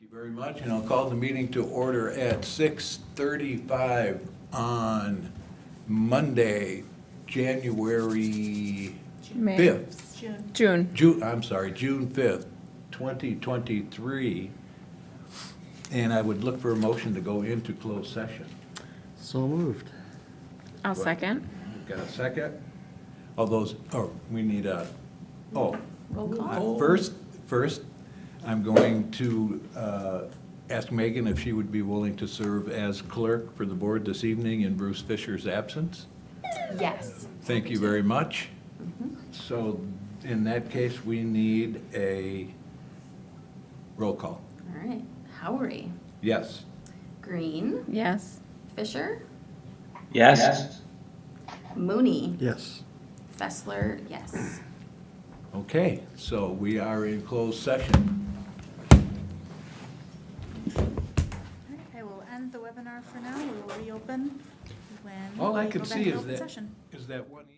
Thank you very much, and I'll call the meeting to order at 6:35 on Monday, January May. 5th. June. June 5th, 2023. And I would look for a motion to go into closed session. So moved. I'll second. Got a second? All those, we need a, Roll call. First, I'm going to ask Megan if she would be willing to serve as clerk for the board this evening in Bruce Fisher's absence. Yes. Thank you very much. So in that case, we need a roll call. All right. Howery, Yes. Green, Yes. Fisher, Yes. Mooney, Yes. Fessler, yes. Okay, so we are in closed session. I will end the webinar for now. We will reopen when All I we can go back see in is open that, session. is that one email.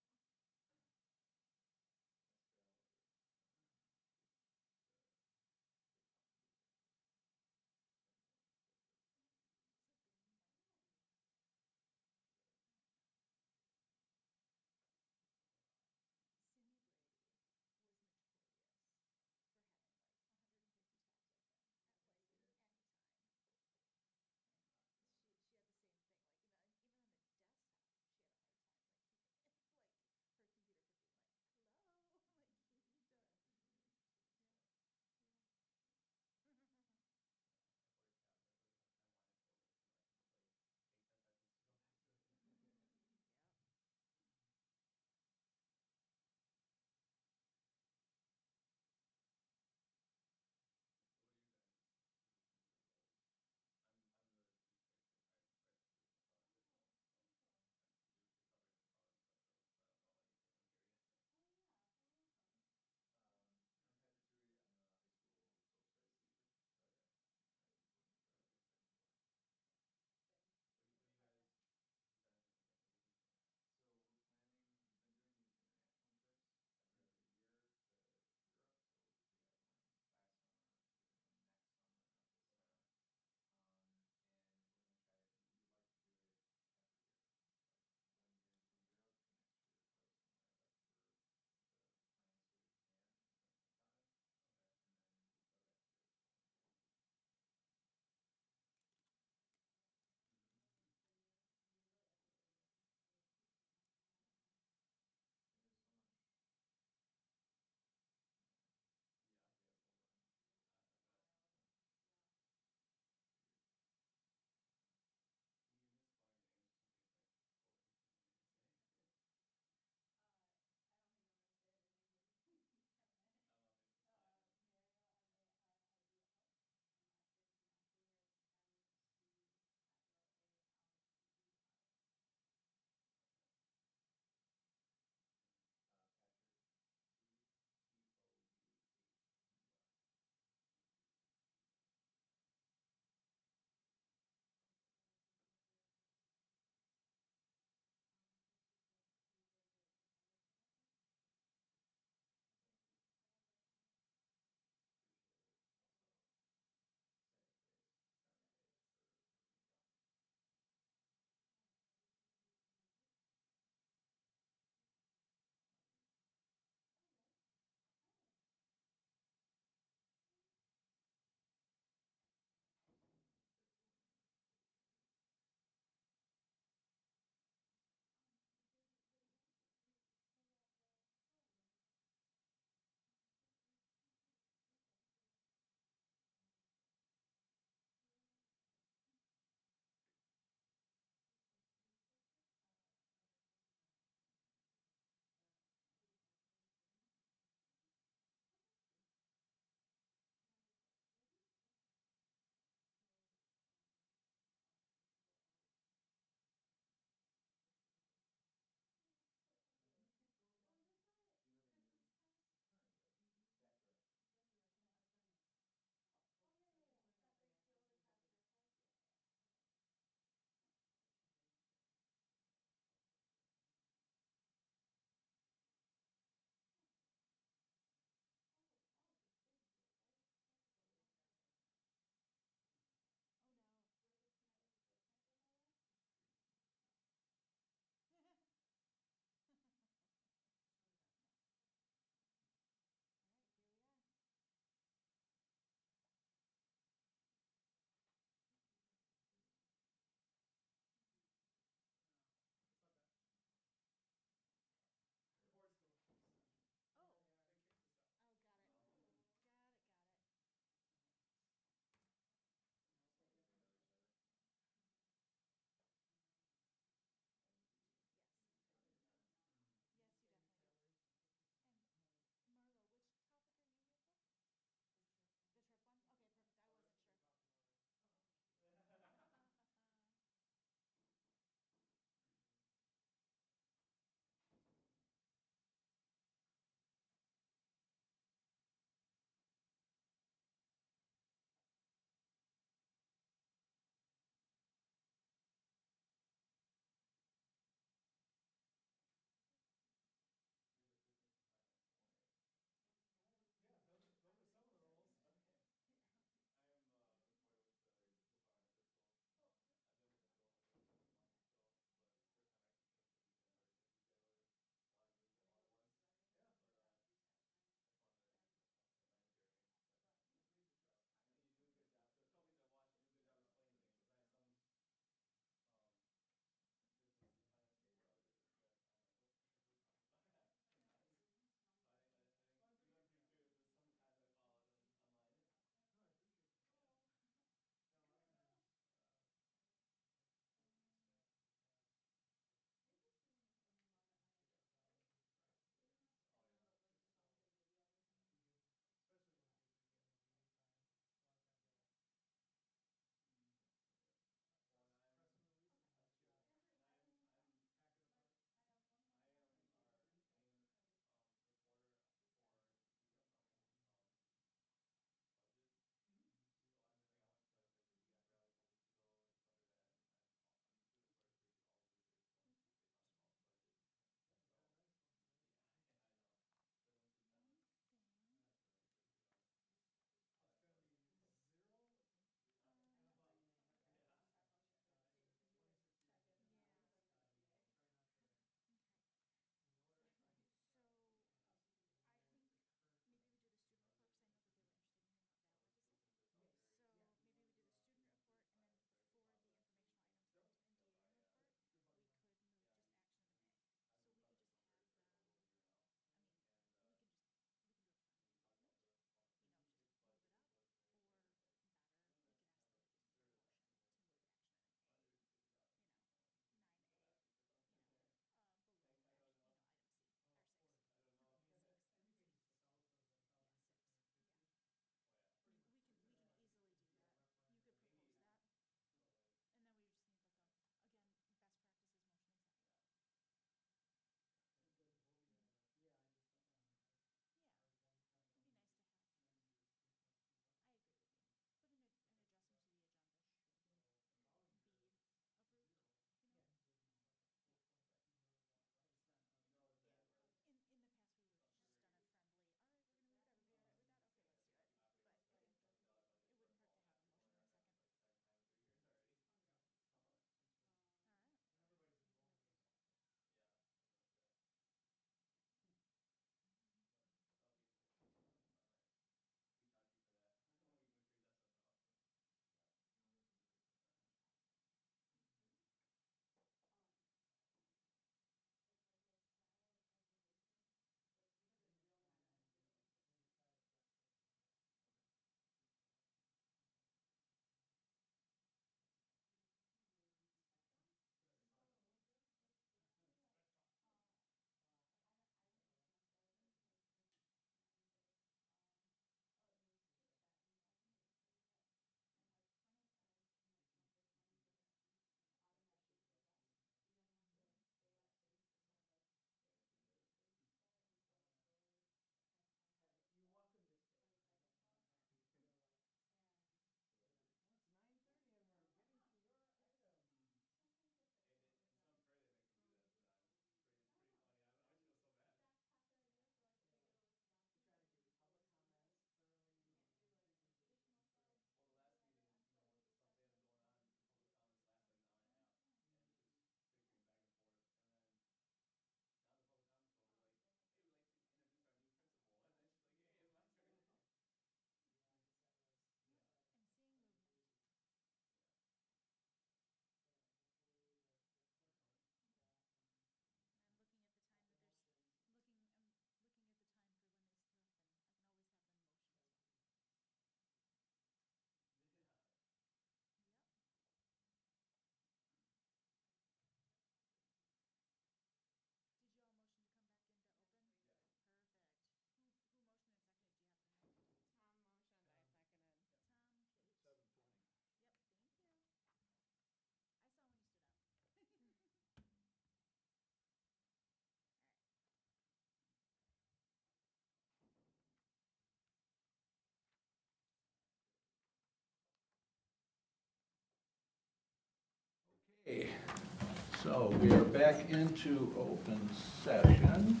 So we are back into open session.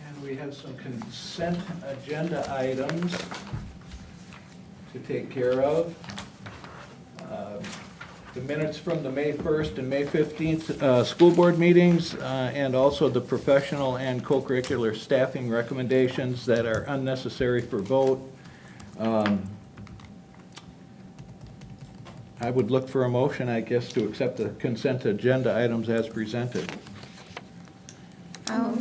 And we have some consent agenda items to take care of. The minutes from the May 1st and May 15th school board meetings, and also the professional and co-curricular staffing recommendations that are unnecessary for vote. I would look for a motion, I guess, to accept the consent agenda items as presented. I'll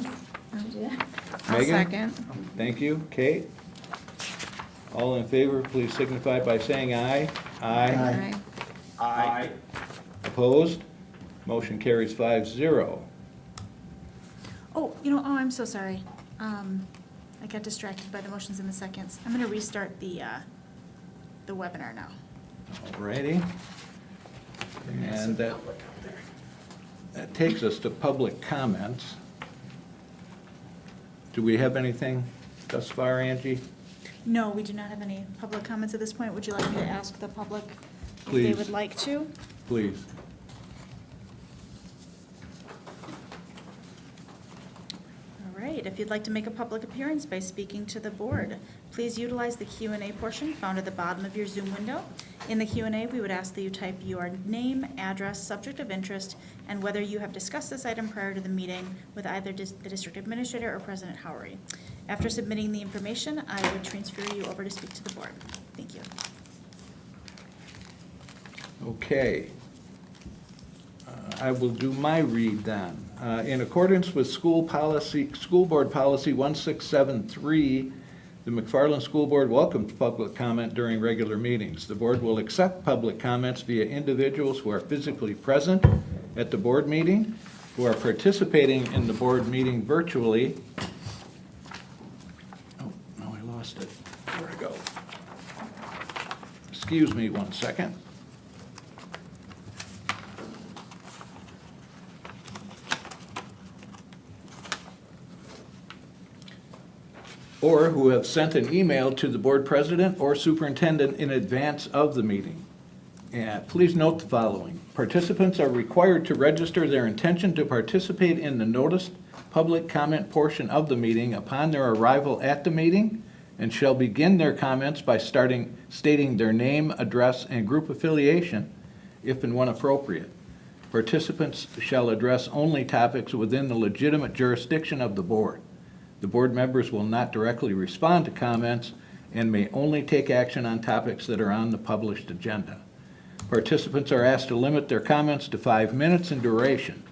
Megan? second. Thank you. Kate? All in favor, please signify by saying aye. Aye. Aye. Opposed? Motion carries 5-0. Oh, I'm so sorry. I got distracted by the motions and the seconds. I'm gonna restart the webinar now. Alrighty. And that takes us to public comments. Do we have anything thus far, Angie? No, we do not have any public comments at this point. Would you like me to ask the public if they Please. would like to? Please. All right, if you'd like to make a public appearance by speaking to the board, please utilize the Q&A portion found at the bottom of your Zoom window. In the Q&A, we would ask that you type your name, address, subject of interest, and whether you have discussed this item prior to the meeting with either the district administrator or President Howery. After submitting the information, I would transfer you over to speak to the board. Thank you. Okay. I will do my read then. In accordance with school board policy 1673, the McFarland School Board welcomes public comment during regular meetings. The board will accept public comments via individuals who are physically present at the board meeting, who are participating in the board meeting virtually. Oh, no, I lost it. There I go. Excuse me 1 second. Or who have sent an email to the board president or superintendent in advance of the meeting. And please note the following. Participants are required to register their intention to participate in the noticed public comment portion of the meeting upon their arrival at the meeting, and shall begin their comments by stating their name, address, and group affiliation, if and when appropriate. Participants shall address only topics within the legitimate jurisdiction of the board. The board members will not directly respond to comments and may only take action on topics that are on the published agenda. Participants are asked to limit their comments to 5 minutes in duration.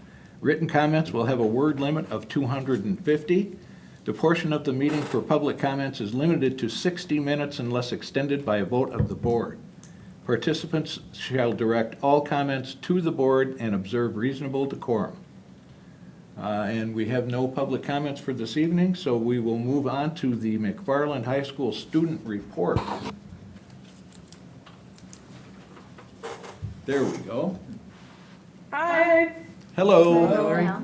Written comments will have a word limit of 250. The portion of the meeting for public comments is limited to 60 minutes unless extended by a vote of the board. Participants shall direct all comments to the board and observe reasonable decorum. And we have no public comments for this evening, so we will move on to the McFarland High School student report. There we go. Hi. Hello. Hello.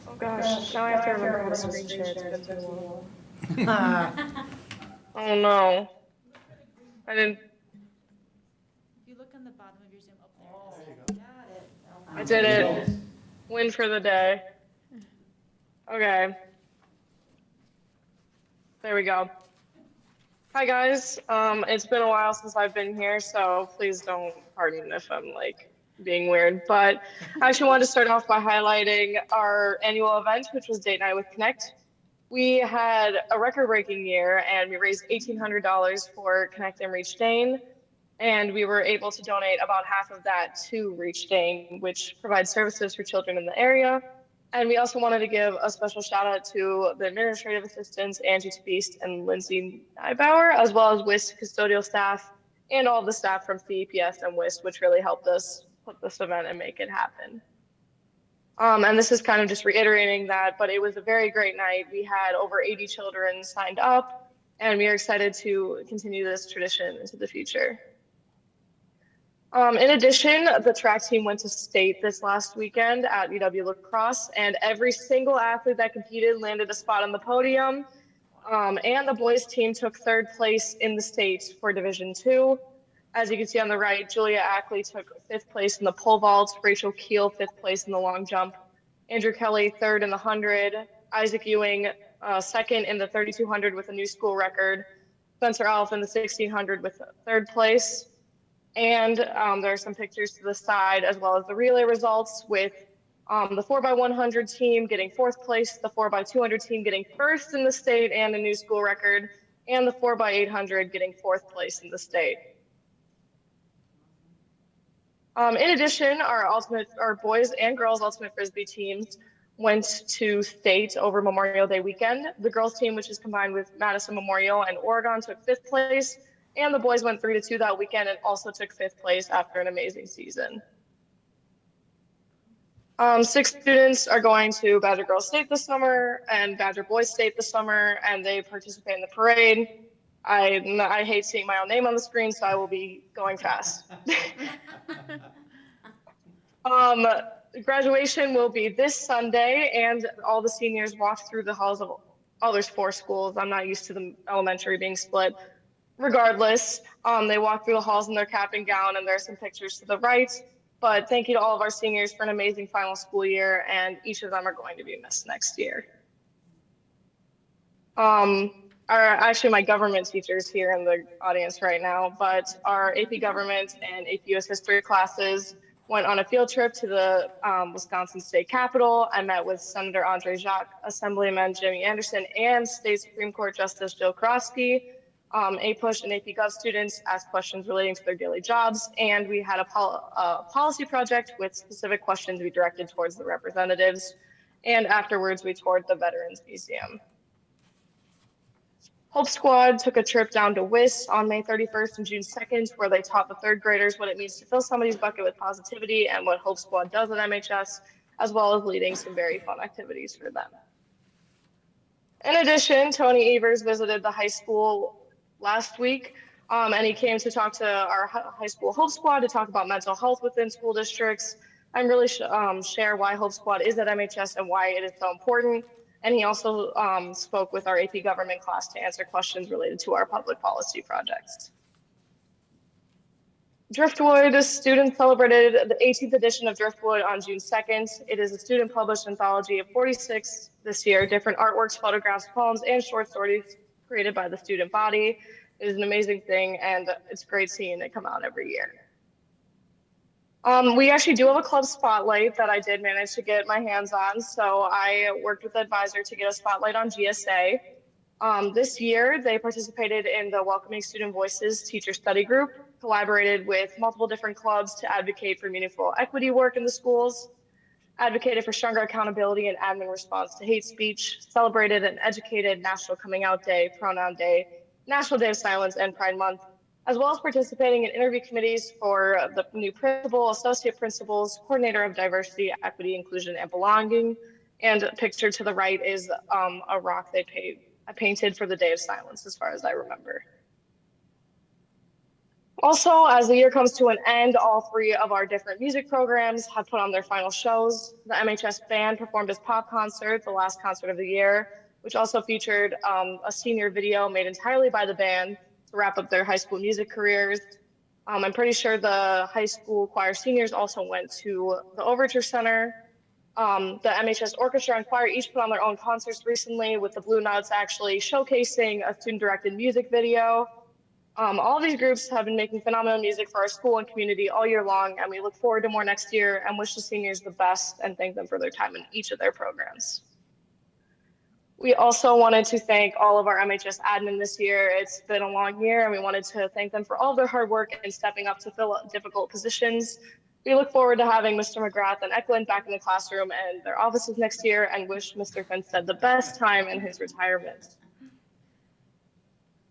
Oh gosh, now I have to remember how to screen share. It's been too long. Oh no. I didn't. If you look on the bottom of your Zoom, up there. Got it. I did it. Win for the day. Okay. There we go. Hi guys. It's been a while since I've been here, so please don't pardon if I'm like being weird. But I actually wanted to start off by highlighting our annual event, which was Date Night with Connect. We had a record-breaking year, and we raised $1,800 for Connect and Reach Dane. And we were able to donate about half of that to Reach Dane, which provides services for children in the area. And we also wanted to give a special shout out to the administrative assistants, Angie Beast and Lindsay Nybauer, as well as WIST custodial staff and all the staff from CEPS and WIST, which really helped us put this event and make it happen. And this is kind of just reiterating that, but it was a very great night. We had over 80 children signed up, and we are excited to continue this tradition into the future. In addition, the track team went to state this last weekend at UW Lacrosse, and every single athlete that competed landed a spot on the podium. And the boys team took third place in the state for Division II. As you can see on the right, Julia Ackley took 5th place in the pole vault, Rachel Keel 5th place in the long jump, Andrew Kelly 3rd in the 100, Isaac Ewing 2nd in the 3200 with a new school record, Spencer Alf in the 1600 with 3rd place. And there are some pictures to the side as well as the relay results with the 4x100 team getting 4th place, the 4x200 team getting 1st in the state and a new school record, and the 4x800 getting 4th place in the state. In addition, our boys and girls ultimate frisbee teams went to state over Memorial Day weekend. The girls team, which is combined with Madison Memorial and Oregon, took 5th place, and the boys went 3-2 that weekend and also took 5th place after an amazing season. 6 students are going to Badger Girls State this summer and Badger Boys State this summer, and they participate in the parade. I hate seeing my own name on the screen, so I will be going fast. Graduation will be this Sunday, and all the seniors walk through the halls of, there's 4 schools. I'm not used to the elementary being split. Regardless, they walk through the halls in their cap and gown, and there are some pictures to the right. But thank you to all of our seniors for an amazing final school year, and each of them are going to be missed next year. Actually my government teachers here in the audience right now, but our AP Government and AP US History classes went on a field trip to the Wisconsin State Capitol. I met with Senator Andre Jacques, Assemblyman Jimmy Anderson, and State Supreme Court Justice Jill Krosky. APUSH and AP Gov students asked questions relating to their daily jobs, and we had a policy project with specific questions we directed towards the representatives, and afterwards we toured the Veterans Museum. Hope Squad took a trip down to WIS on May 31st and June 2nd, where they taught the 3rd graders what it means to fill somebody's bucket with positivity and what Hope Squad does at MHS, as well as leading some very fun activities for them. In addition, Tony Evers visited the high school last week, and he came to talk to our high school Hope Squad to talk about mental health within school districts and really share why Hope Squad is at MHS and why it is so important. And he also spoke with our AP Government class to answer questions related to our public policy projects. Driftwood students celebrated the 18th edition of Driftwood on June 2nd. It is a student-published anthology of 46 this year, different artworks, photographs, poems, and short stories created by the student body. It is an amazing thing, and it's great seeing it come out every year. We actually do have a club spotlight that I did manage to get my hands on. So I worked with the advisor to get a spotlight on GSA. This year, they participated in the Welcoming Student Voices Teacher Study Group, collaborated with multiple different clubs to advocate for meaningful equity work in the schools, advocated for stronger accountability and admin response to hate speech, celebrated and educated National Coming Out Day, Pronoun Day, National Day of Silence, and Pride Month, as well as participating in interview committees for the new principal, associate principals, coordinator of diversity, equity, inclusion, and belonging. And pictured to the right is a rock I painted for the Day of Silence, as far as I remember. Also, as the year comes to an end, all 3 of our different music programs have put on their final shows. The MHS band performed its pop concert, the last concert of the year, which also featured a senior video made entirely by the band to wrap up their high school music careers. I'm pretty sure the high school choir seniors also went to the Overture Center. The MHS Orchestra and Choir each put on their own concerts recently, with the Blue Notes actually showcasing a student-directed music video. All these groups have been making phenomenal music for our school and community all year long, and we look forward to more next year and wish the seniors the best and thank them for their time in each of their programs. We also wanted to thank all of our MHS admin this year. It's been a long year, and we wanted to thank them for all of their hard work and stepping up to fill difficult positions. We look forward to having Mr. McGrath and Eklund back in the classroom and their offices next year, and wish Mr. Finstead the best time in his retirement.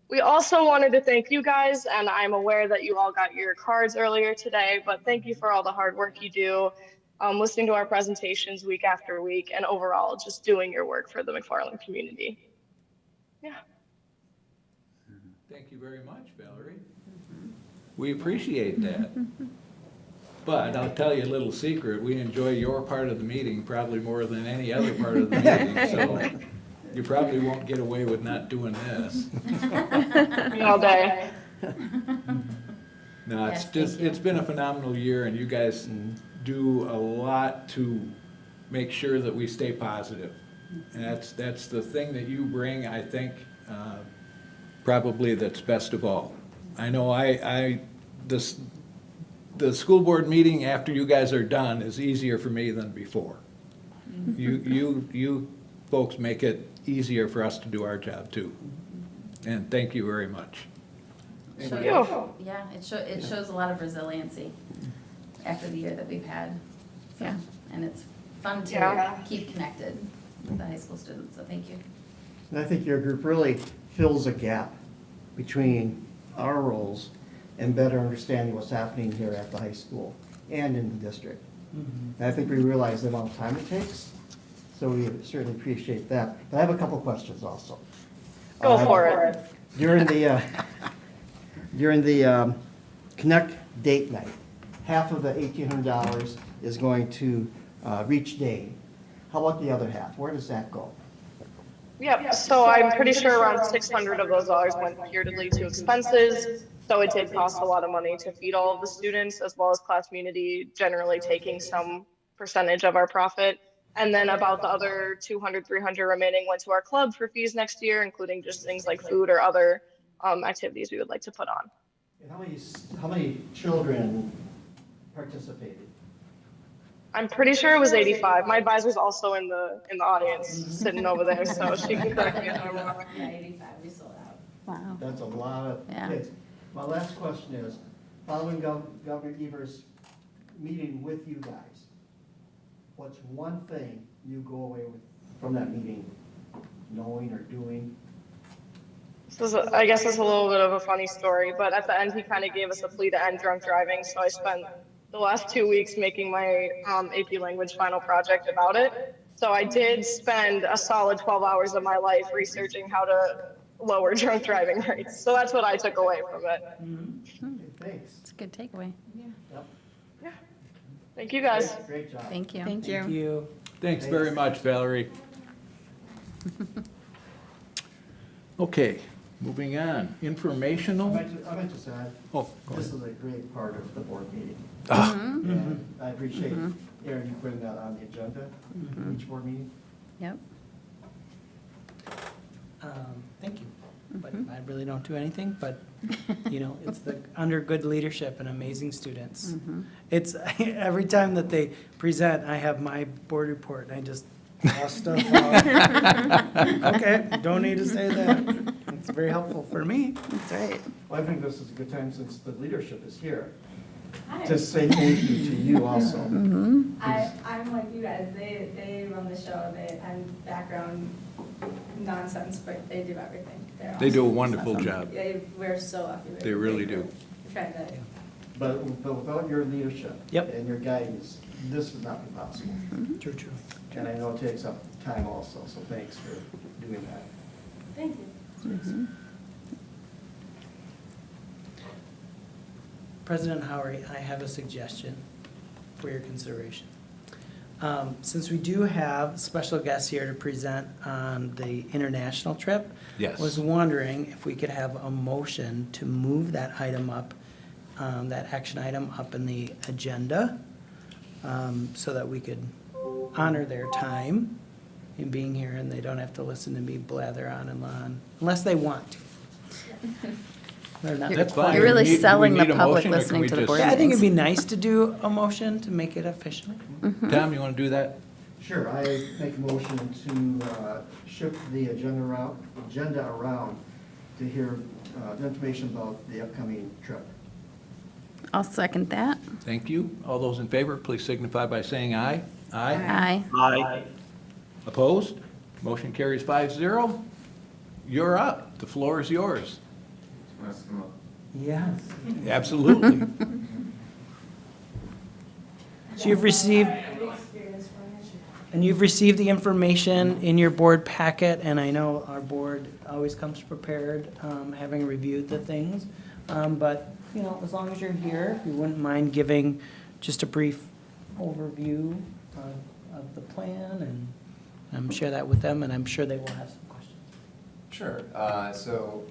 We also wanted to thank you guys, and I'm aware that you all got your cards earlier today, but thank you for all the hard work you do, listening to our presentations week after week, and overall just doing your work for the McFarland community. Yeah. Thank you very much, Valerie. We appreciate that. But I'll tell you a little secret, we enjoy your part of the meeting probably more than any other part of the meeting, so you probably won't get away with not doing this. All day. No, Yes, it's just, thank you. it's been a phenomenal year, and you guys do a lot to make sure that we stay positive. And that's the thing that you bring, I think, probably that's best of all. I know the school board meeting after you guys are done is easier for me than before. You folks make it easier for us to do our job too. And thank you very much. Thank you. Yeah, it shows a lot of resiliency after the year that we've had. So, Yeah. And it's fun to Yeah. keep connected with the high school students, so thank you. And I think your group really fills a gap between our roles and better understanding what's happening here at the high school and in the district. And I think we realize the amount of time it takes, so we certainly appreciate that. But I have a couple questions also. Go for it. During the Connect date night, half of the $1,800 is going to Reach Dane. How about the other half? Where does that go? Yep, so I'm pretty sure around 600 of those dollars went purely to expenses. So it did cost a lot of money to feed all of the students, as well as class community generally taking some percentage of our profit. And then about the other 200, 300 remaining went to our club for fees next year, including just things like food or other activities we would like to put on. And how many children participated? I'm pretty sure it was 85. My advisor's also in the audience, sitting over there, so she can correct me if I'm wrong. Yeah, 85, we sold out. Wow. That's a lot of Yeah. kids. My last question is, following Governor Evers' meeting with you guys, what's one thing you go away with from that meeting, knowing or doing? I guess it's a little bit of a funny story, but at the end, he kind of gave us a plea to end drunk driving, so I spent the last 2 weeks making my AP language final project about it. So I did spend a solid 12 hours of my life researching how to lower drunk driving rates. So that's what I took away from it. Okay, thanks. It's a good takeaway. Yep. Thank you guys. Great job. Thank you. Thank you. You. Thanks very much, Valerie. Okay, moving on. I Informational. might just add, Oh, go this ahead. is a great part of the board meeting. Ah, And I appreciate, Aaron, you putting that on the agenda, each board meeting. Yep. Thank you. But I really don't do anything, but, you know, it's under good leadership and amazing students. It's, every time that they present, I have my board report, and I just toss stuff out. Okay, don't need to say that. It's very helpful for me. That's right. Well, I think this is a good time, since the leadership is here, to say thank you to you also. Mm-hmm. I'm like you guys, they run the show, I'm background nonsense, but they do everything. They're They do a awesome. wonderful Awesome. job. We're so lucky. They really do. We try to, But without your leadership Yep. and your guidance, this would not be possible. True, true. And I know it takes up time also, so thanks for doing that. thank you. President Howery, I have a suggestion for your consideration. Since we do have special guests here to present on the international trip, Yes. I was wondering if we could have a motion to move that item up, that action item up in the agenda, so that we could honor their time in being here and they don't have to listen to me blather on and on, unless they want to. They're not That's fine. You're really Do we selling need the a public motion, or can listening we to the just- board Yeah, I think it'd be meetings. nice to do a motion to make it official. Tom, you want to do that? Sure, I make a motion to shift the agenda around to hear the information about the upcoming trip. I'll second that. Thank you. All those in favor, please signify by saying aye. Aye. Aye. Aye. Opposed? Motion carries 5-0. You're up. The floor is yours. Yes. Absolutely. So you've received, the information in your board packet, and I know our board always comes prepared, having reviewed the things. But, you know, as long as you're here, if you wouldn't mind giving just a brief overview of the plan, and share that with them, and I'm sure they will have some questions. Sure. So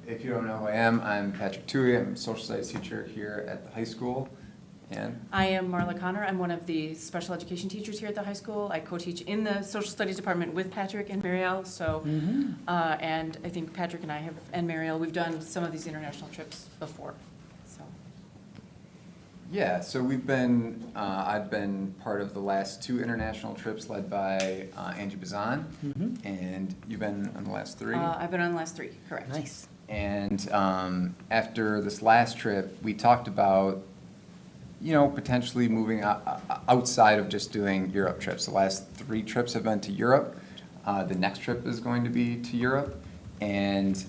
if you don't know who I am, I'm Patrick Tui. I'm a social studies teacher here at the high school. And I am Marla Connor. I'm one of the special education teachers here at the high school. I co-teach in the social studies department with Patrick and Marielle. So, and I think Patrick and I have, and Marielle, we've done some of these international trips before. So, yeah, so we've been, I've been part of the last 2 international trips led by Angie Bazan. And you've been on the last 3? I've been on the last 3, correct. Nice. And after this last trip, we talked about, you know, potentially moving outside of just doing Europe trips. The last 3 trips have been to Europe. The next trip is going to be to Europe. And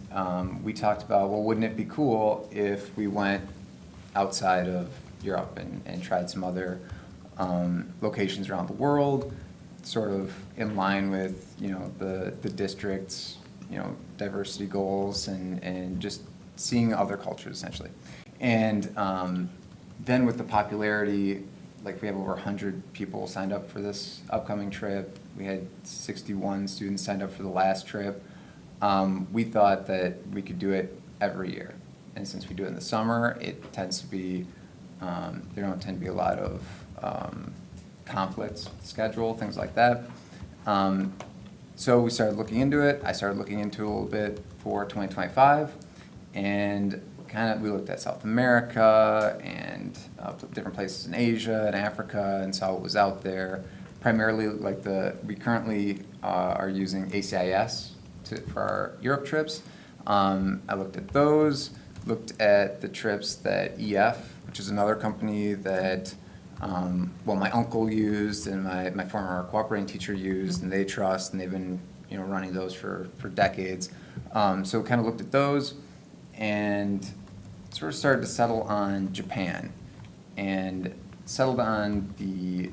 we talked about, well, wouldn't it be cool if we went outside of Europe and tried some other locations around the world, sort of in line with, you know, the district's, you know, diversity goals and just seeing other cultures essentially. And then with the popularity, like we have over 100 people signed up for this upcoming trip. We had 61 students signed up for the last trip. We thought that we could do it every year. And since we do it in the summer, it tends to be, there don't tend to be a lot of conflicts with the schedule, things like that. So we started looking into it. I started looking into it a little bit for 2025. And we looked at South America and different places in Asia and Africa and saw what was out there. Primarily, like we currently are using ACIS for our Europe trips. I looked at those, looked at the trips that EF, which is another company that, well, my uncle used and my former cooperating teacher used, and they trust, and they've been, you know, running those for decades. So kind of looked at those and sort of started to settle on Japan, and settled on the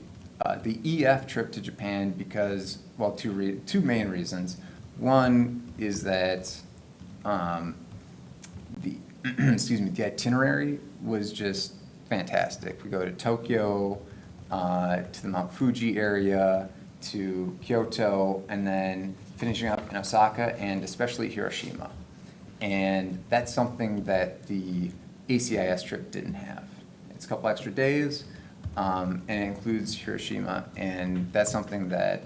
EF trip to Japan because, well, two main reasons. One is that the the itinerary was just fantastic. We go to Tokyo, to the Mount Fuji area, to Kyoto, and then finishing up in Osaka and especially Hiroshima. And that's something that the ACIS trip didn't have. It's a couple extra days, and it includes Hiroshima, and that's something that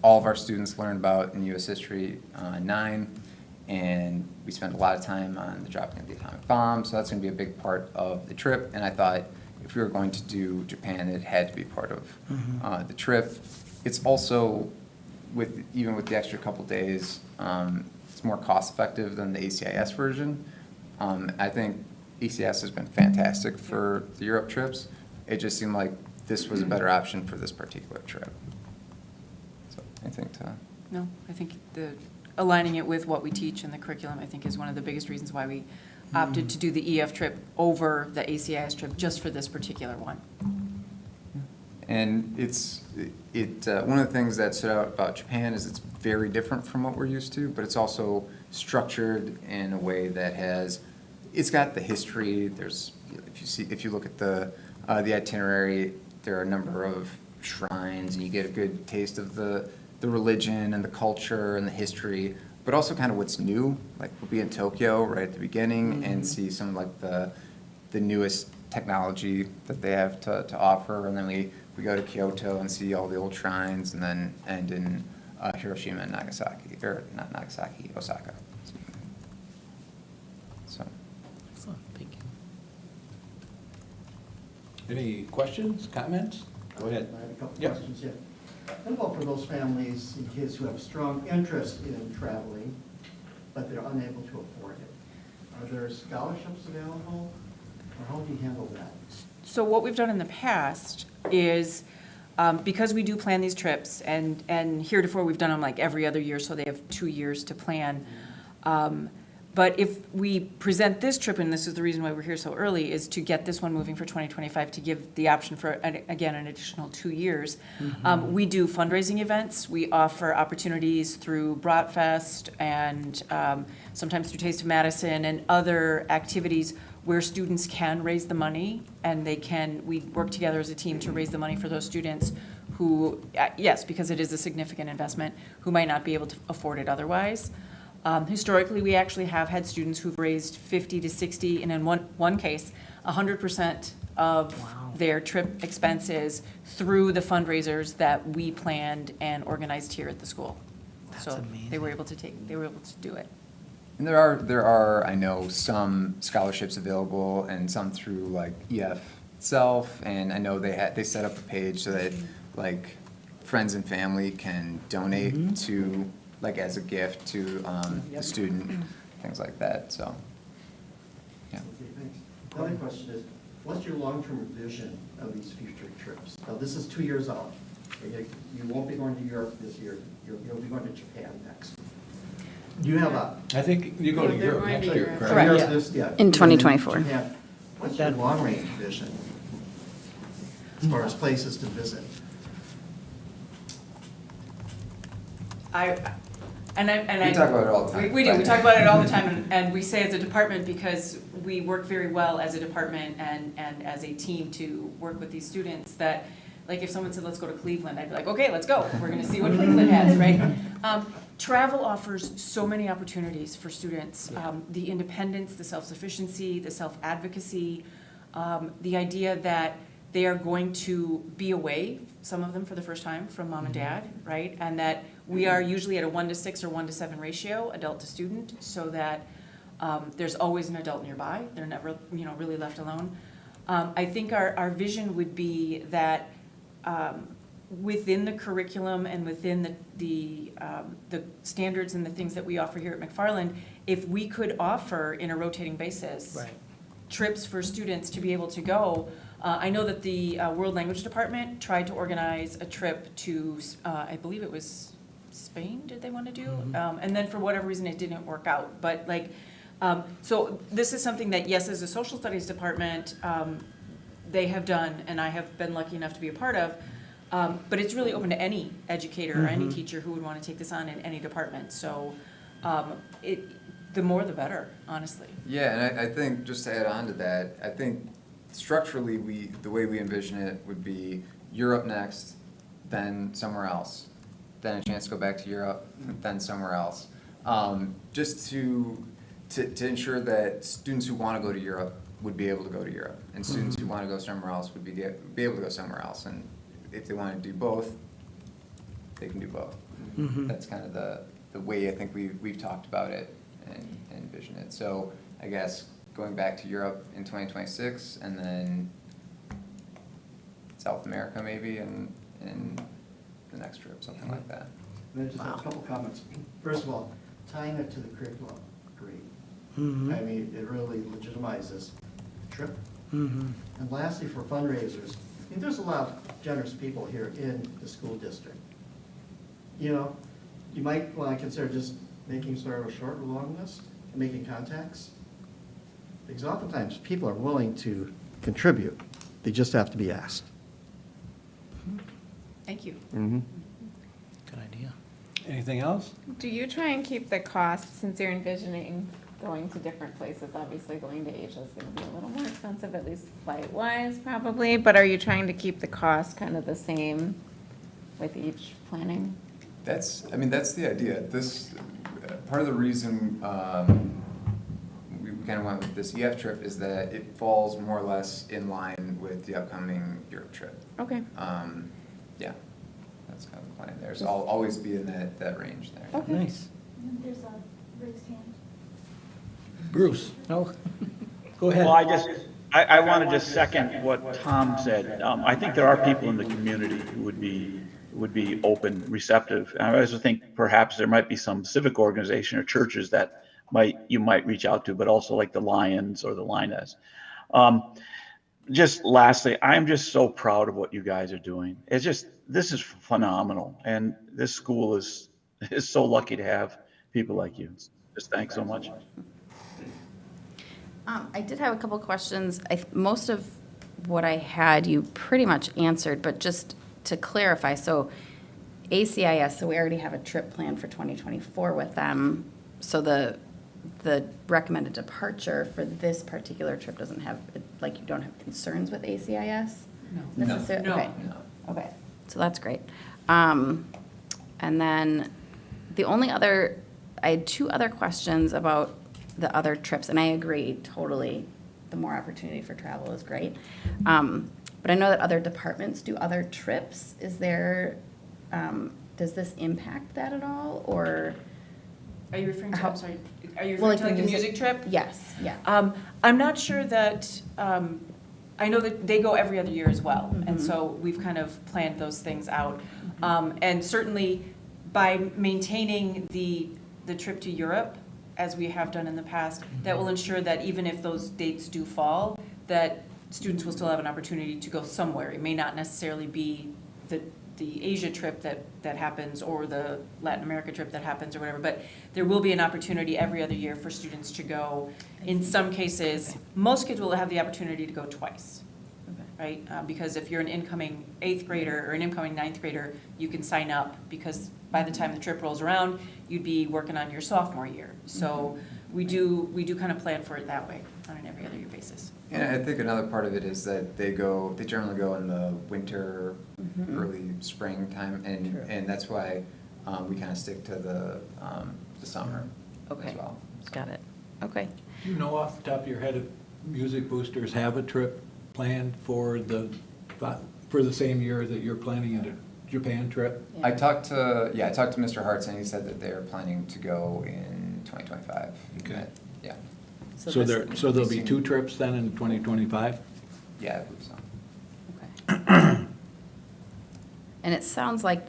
all of our students learn about in U.S. History 9, and we spent a lot of time on the dropping of the atomic bomb, so that's going to be a big part of the trip, and I thought if we were going to do Japan, it had to be part of the trip. It's also, even with the extra couple days, it's more cost-effective than the ACIS version. I think ACIS has been fantastic for the Europe trips. It just seemed like this was a better option for this particular trip. So, anything to? No, I think aligning it with what we teach in the curriculum, I think, is one of the biggest reasons why we opted to do the EF trip over the ACIS trip just for this particular one. And one of the things that stood out about Japan is it's very different from what we're used to, but it's also structured in a way that it's got the history. There's, if you look at the itinerary, there are a number of shrines, and you get a good taste of the religion and the culture and the history, but also kind of what's new. Like we'll be in Tokyo right at the beginning and see some of like the newest technology that they have to offer, and then we go to Kyoto and see all the old shrines, and then end in Hiroshima and Nagasaki, or not Nagasaki, Osaka. So. Excellent, thank you. Any questions, comments? Go ahead. I have a couple Yep. questions, yeah. What about for those families and kids who have a strong interest in traveling, but they're unable to afford it? Are there scholarships available, or how do you handle that? So what we've done in the past is, because we do plan these trips, and heretofore we've done them like every other year, so they have 2 years to plan. But if we present this trip, and this is the reason why we're here so early, is to get this one moving for 2025, to give the option for, again, an additional 2 years. We do fundraising events. We offer opportunities through Bratfest and sometimes through Taste of Madison and other activities where students can raise the money, and we work together as a team to raise the money for those students who, yes, because it is a significant investment, who might not be able to afford it otherwise. Historically, we actually have had students who've raised 50 to 60, and in one case, 100% of their trip expenses through the fundraisers that we planned and organized here at the school. That's So amazing. they were able to do it. And there are, I know, some scholarships available and some through like EF itself, and I know they set up a page so that like friends and family can donate to, like as a gift to the student, things like that, so, yeah. Okay, thanks. The other question is, what's your long-term vision of these future trips? Now, this is 2 years out. You won't be going to Europe this year. You'll be going to Japan next. Do you have a? I think you go to Europe next year, correct? Correct. Europe this- yeah. In 2024. Japan. What's your long-range vision as far as places to visit? We talk about it all the time. We do, we talk about it all the time, and we say as a department, because we work very well as a department and as a team to work with these students, that, like, if someone said, let's go to Cleveland, I'd be like, okay, let's go, we're gonna see what Cleveland has, right? Travel offers so many opportunities for students. The independence, the self-sufficiency, the self-advocacy, the idea that they are going to be away, some of them for the first time, from mom and dad, right? And that we are usually at a 1-to-6 or 1-to-7 ratio, adult to student, so that there's always an adult nearby. They're never, really left alone. I think our vision would be that within the curriculum and within the standards and the things that we offer here at McFarland, if we could offer in a rotating basis trips for students to be able to go. I know that the World Language Department tried to organize a trip to, I believe it was Spain, did they want to do? And then for whatever reason, it didn't work out. But so this is something that, yes, as a social studies department, they have done, and I have been lucky enough to be a part of. But it's really open to any educator or any teacher who would want to take this on in any department. So the more the better, honestly. Yeah, and I think, just to add on to that, I think structurally, the way we envision it would be Europe next, then somewhere else, then a chance to go back to Europe, then somewhere else. Just to ensure that students who want to go to Europe would be able to go to Europe, and students who want to go somewhere else would be able to go somewhere else. And if they want to do both, they can do both. That's kind of the way I think we've talked about it and envisioned it. So I guess going back to Europe in 2026, and then South America maybe in the next trip, something like that. And I just have a couple comments. First of all, tying it to the curriculum, great. I mean, it really legitimizes the trip. And lastly, for fundraisers, I mean, there's a lot of generous people here in the school district. You might want to consider just making sort of a short long list and making contacts. Because oftentimes people are willing to contribute. They just have to be asked. Thank you. Good idea. Anything else? Do you try and keep the cost, since you're envisioning going to different places? Obviously, going to Asia is going to be a little more expensive, at least flight-wise, probably. But are you trying to keep the cost kind of the same with each planning? That's the idea. This, part of the reason we kind of went with this EF trip is that it falls more or less in line with the upcoming Europe trip. Okay. Yeah, that's kind of the plan there. So I'll always be in that range there. Okay. Nice. There's a raised hand. Bruce? Oh, go ahead. Well, I want to just second what Tom said. I think there are people in the community who would be open, receptive. And I also think perhaps there might be some civic organization or churches that you might reach out to, but also like the Lions or the Lioness. Just lastly, I'm just so proud of what you guys are doing. This is phenomenal. And this school is so lucky to have people like you. Just thanks so much. I did have a couple questions. Most of what I had, you pretty much answered, but just to clarify, so ACIS, so we already have a trip planned for 2024 with them. So the recommended departure for this particular trip doesn't have, like, you don't have concerns with ACIS? No. Necessarily? No. Okay. Okay, so that's great. And then the only other I had two other questions about the other trips, and I agree totally. The more opportunity for travel is great. But I know that other departments do other trips. Is there, does this impact that at all, or? Are you referring to, How- I'm sorry, are you Well, referring to like the music trip? Yes, yeah. I'm not sure that, I know that they go every other year as well, and so we've kind of planned those things out. And certainly by maintaining the trip to Europe, as we have done in the past, that will ensure that even if those dates do fall, that students will still have an opportunity to go somewhere. It may not necessarily be the Asia trip that happens or the Latin America trip that happens or whatever, but there will be an opportunity every other year for students to go. In some cases, most kids will have the opportunity to go twice, right? Because if you're an incoming 8th grader or an incoming 9th grader, you can sign up because by the time the trip rolls around, you'd be working on your sophomore year. So we do kind of plan for it that way on an every other year basis. And I think another part of it is that they generally go in the winter, early spring time, and that's why we kind of stick to the summer Okay. as well. Got it. Okay. Do you know off the top of your head if Music Boosters have a trip planned for the same year that you're planning a Japan trip? I talked to Mr. Hartz, and he said that they're planning to go in 2025. Okay. Yeah, So there'll be 2 trips then in 2025? yeah, I believe so. Okay. And it sounds like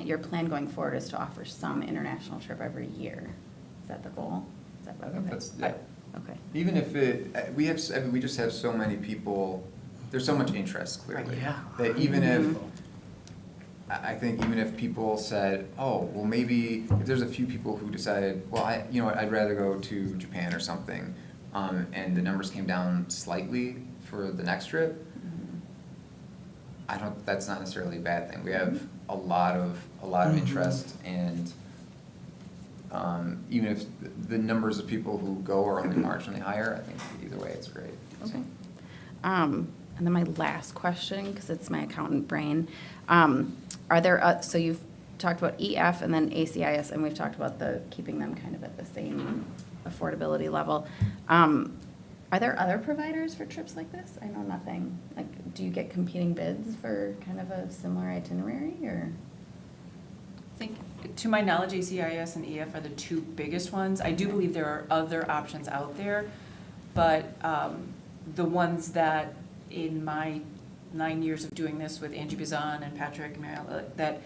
your plan going forward is to offer some international trip every year. Is that the goal? Is that I think okay? that's, yeah. Okay. Even if we just have so many people, there's so much interest clearly. Yeah. That even if, I think even if people said, oh, well, maybe, if there's a few people who decided, well, I'd rather go to Japan or something, and the numbers came down slightly for the next trip, that's not necessarily a bad thing. We have a lot of interest, and even if the numbers of people who go are only marginally higher, I think either way it's great. Okay. And then my last question, because it's my accountant brain. Are there, so you've talked about EF and then ACIS, and we've talked about keeping them kind of at the same affordability level. Are there other providers for trips like this? I know nothing. Like, do you get competing bids for kind of a similar itinerary, or? I think, to my knowledge, ACIS and EF are the 2 biggest ones. I do believe there are other options out there, but the ones that in my 9 years of doing this with Angie Bizan and Patrick and Mariella, that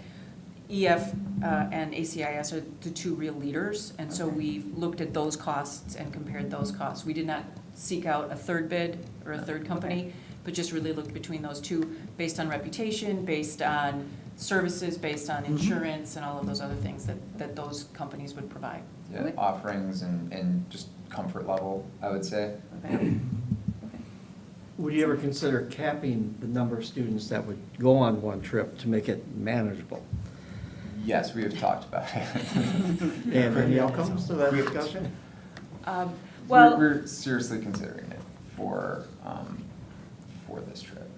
EF and ACIS are the 2 real leaders, and so we've looked at those costs and compared those costs. We did not seek out a third bid or a third company, but just really looked between those 2 based on reputation, based on services, based on insurance, and all of those other things that those companies would provide. Yeah, offerings and just comfort level, I would say. Okay. Would you ever consider capping the number of students that would go on one trip to make it manageable? Yes, we have talked about it. And any outcomes to that discussion? Well, We're seriously considering it for this trip.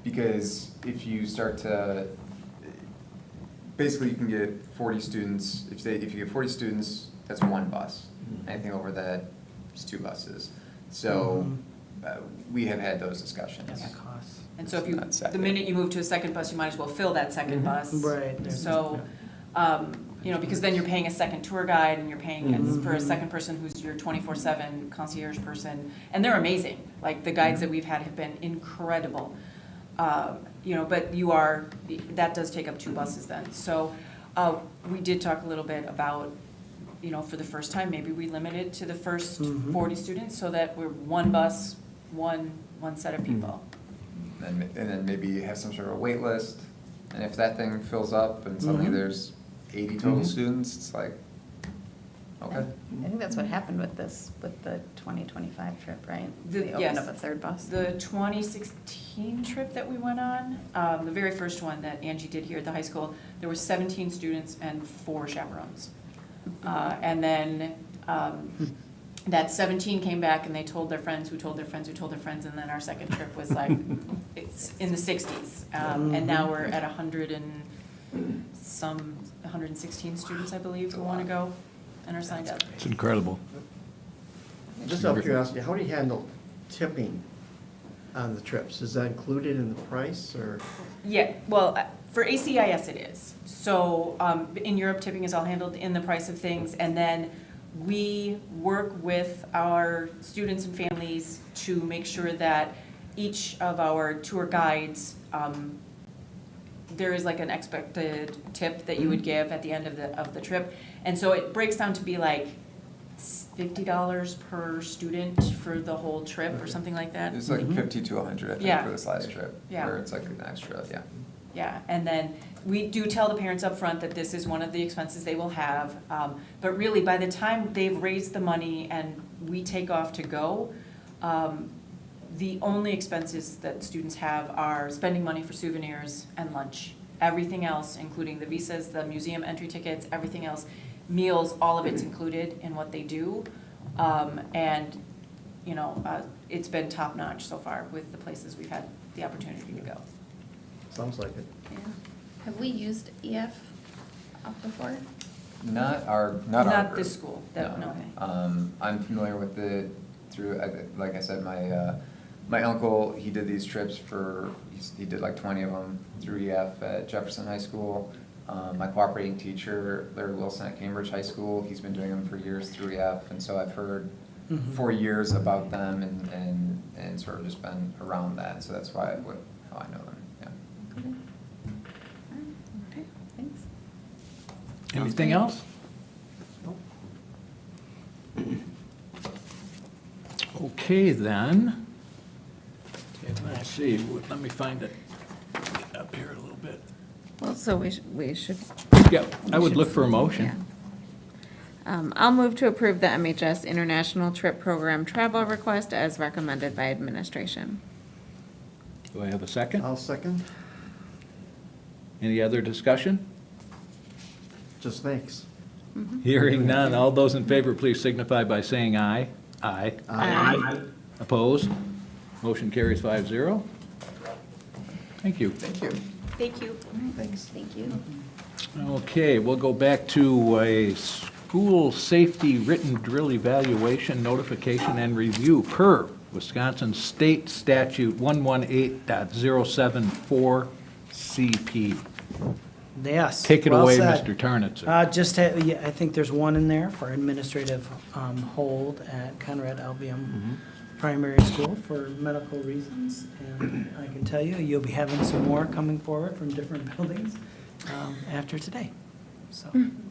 Because if you start to, basically you can get 40 students, if you get 40 students, that's 1 bus. Anything over that is 2 buses. So we have had those discussions. That costs. and so if Not second. the minute you move to a second bus, you might as well fill that second bus. Right. So, because then you're paying a second tour guide and you're paying for a second person who's your 24/7 concierge person. And they're amazing. Like the guides that we've had have been incredible. But that does take up 2 buses then. So we did talk a little bit about, for the first time, maybe we limit it to the first 40 students so that we're 1 bus, one set of people. And then maybe you have some sort of a wait list, and if that thing fills up and suddenly there's 80 total students, it's like, okay. I think that's what happened with the 2025 trip, right? They Yes. opened up a third bus. The 2016 trip that we went on, the very first one that Angie did here at the high school, there were 17 students and 4 chaperones. And then that 17 came back and they told their friends who told their friends who told their friends, and then our second trip was like, it's in the 60s. And now we're at 100 and some, 116 students, I believe, who want to go and are signed up. It's incredible. Just out of curiosity, how do you handle tipping on the trips? Is that included in the price, or? Yeah, well, for ACIS it is. So in Europe, tipping is all handled in the price of things, and then we work with our students and families to make sure that each of our tour guides, there is like an expected tip that you would give at the end of the trip. And so it breaks down to be like $50 per student for the whole trip or something like that. It's like 50 to 100, I think, Yeah. for this last trip. Yeah. Where it's like an extra, yeah. Yeah, and then we do tell the parents up front that this is one of the expenses they will have. But really, by the time they've raised the money and we take off to go, the only expenses that students have are spending money for souvenirs and lunch. Everything else, including the visas, the museum entry tickets, everything else, meals, all of it's included in what they do. And, you know, it's been top-notch so far with the places we've had the opportunity to go. Sounds like it. Yeah. Have we used EF up before? Not our group. Not this school, that, no. I'm familiar with it through, like I said, my uncle, he did these trips he did like 20 of them through EF at Jefferson High School. My cooperating teacher, Larry Wilson at Cambridge High School, he's been doing them for years through EF, and so I've heard for years about them and sort of just been around that, so that's how I know them, yeah. Okay, thanks. Anything else? Okay, then. Let's see, let me find it up here a little bit. Well, so we should. Yeah, I would look for a motion. Yeah. I'll move to approve the MHS International Trip Program travel request as recommended by administration. Do I have a second? I'll second. Any other discussion? Just thanks. Hearing none, all those in favor, please signify by saying aye. Aye. Aye. Opposed? Motion carries 5-0. Thank you. Thank you. Thank you. Thanks. Thank you. Okay, we'll go back to a school safety written drill evaluation, notification, and review per Wisconsin State Statute 118.074 CP. Yes. Take it well away, said. Mr. Tarnitzer. Yeah, I think there's one in there for administrative hold at Conrad Albion Primary School for medical reasons. And I can tell you, you'll be having some more coming forward from different buildings after today. So, And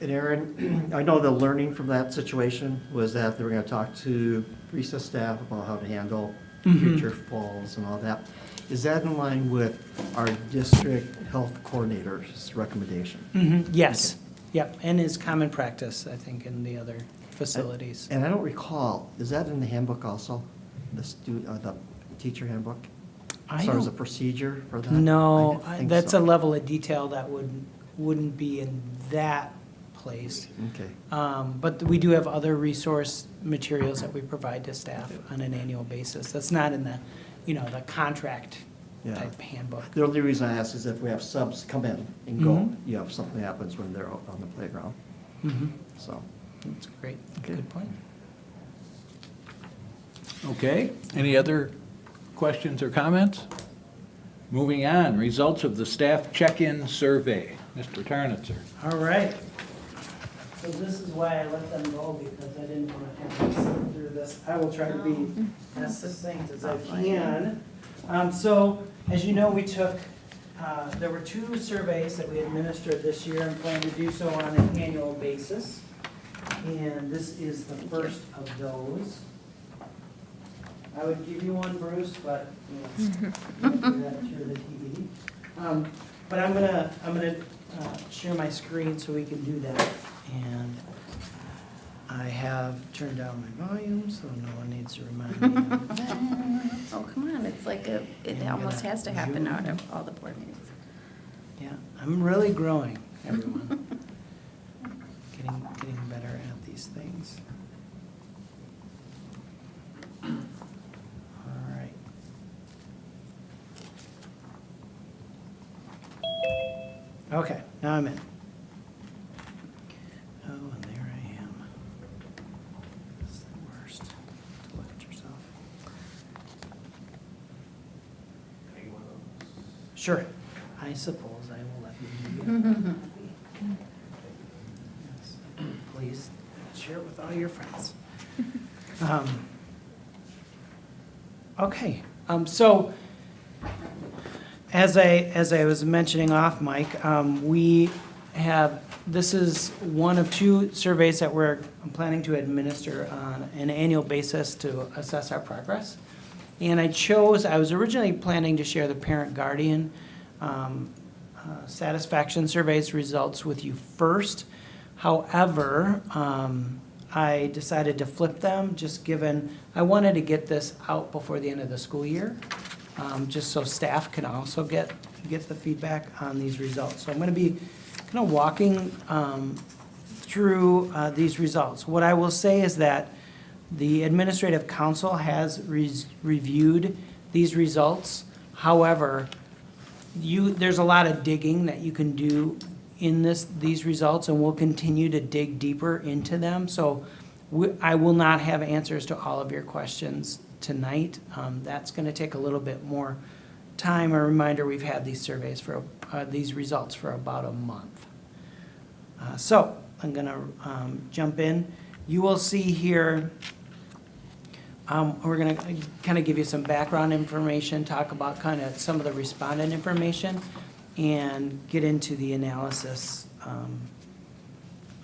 Aaron, I know the learning from that situation was that they were going to talk to recess staff about how to handle future falls and all that. Is that in line with our district health coordinator's recommendation? yes, yep, and is common practice, I think, in the other facilities. And I don't recall, is that in the handbook also? The teacher handbook? As far as a procedure for that? No, I think that's so. a level of detail that wouldn't be in that place. Okay. But we do have other resource materials that we provide to staff on an annual basis. That's not in the, the contract Yeah. type handbook. The only reason I ask is if we have subs come in and go, if something happens when they're out on the playground. So, That's great, Okay. good point. Okay, any other questions or comments? Moving on, results of the staff check-in survey. Mr. Tarnitzer. All right. So this is why I let them go, because I didn't want to have to sit through this. I will try to be as succinct as I can. So, as you know, we took, there were 2 surveys that we administered this year and plan to do so on an annual basis. And this is the first of those. I would give you one, Bruce, but, you can do that through the TV. But I'm gonna share my screen so we can do that. And I have turned down my volume, so no one needs to remind me of that. Oh, come on, it's like it I'm almost gonna has to happen zoom out in. of all the board meetings. Yeah, I'm really growing, everyone. Getting better at these things. All right. Okay, now I'm in. Sure. I suppose I will let you. Yes. Please share it with all your friends. Okay, so as I was mentioning off mic, we have, this is one of 2 surveys that we're planning to administer on an annual basis to assess our progress. And I was originally planning to share the parent-guardian satisfaction surveys results with you first. However, I decided to flip them, just given, I wanted to get this out before the end of the school year, just so staff can also get the feedback on these results. So I'm going to be kind of walking through these results. What I will say is that the Administrative Council has reviewed these results. However, there's a lot of digging that you can do in these results, and we'll continue to dig deeper into them. So I will not have answers to all of your questions tonight. That's going to take a little bit more time. A reminder, we've had these surveys for these results for about a month. So I'm going to jump in. You will see here, we're going to kind of give you some background information, talk about kind of some of the respondent information, and get into the analysis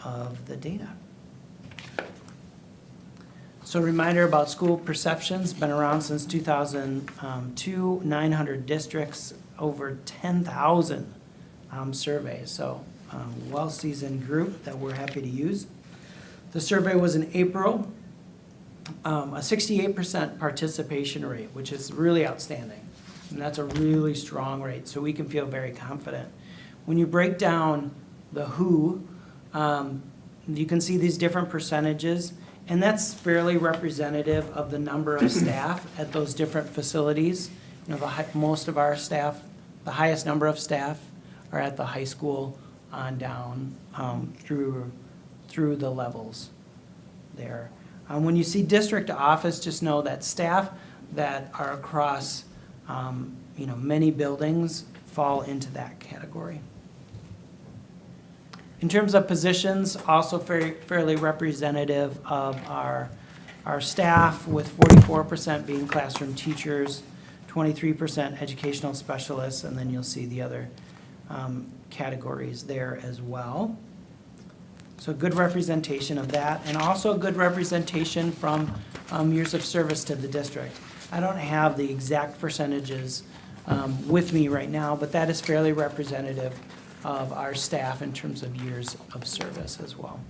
of the data. So reminder about school perceptions, been around since 2002, 900 districts, over 10,000 surveys. So well-seasoned group that we're happy to use. The survey was in April, a 68% participation rate, which is really outstanding. And that's a really strong rate, so we can feel very confident. When you break down the who, you can see these different percentages, and that's fairly representative of the number of staff at those different facilities. You know, most of our staff, the highest number of staff are at the high school on down through the levels there. When you see district office, just know that staff that are across many buildings fall into that category. In terms of positions, also fairly representative of our staff, with 44% being classroom teachers, 23% educational specialists, and then you'll see the other categories there as well. So good representation of that, and also good representation from years of service to the district. I don't have the exact percentages with me right now, but that is fairly representative of our staff in terms of years of service as well.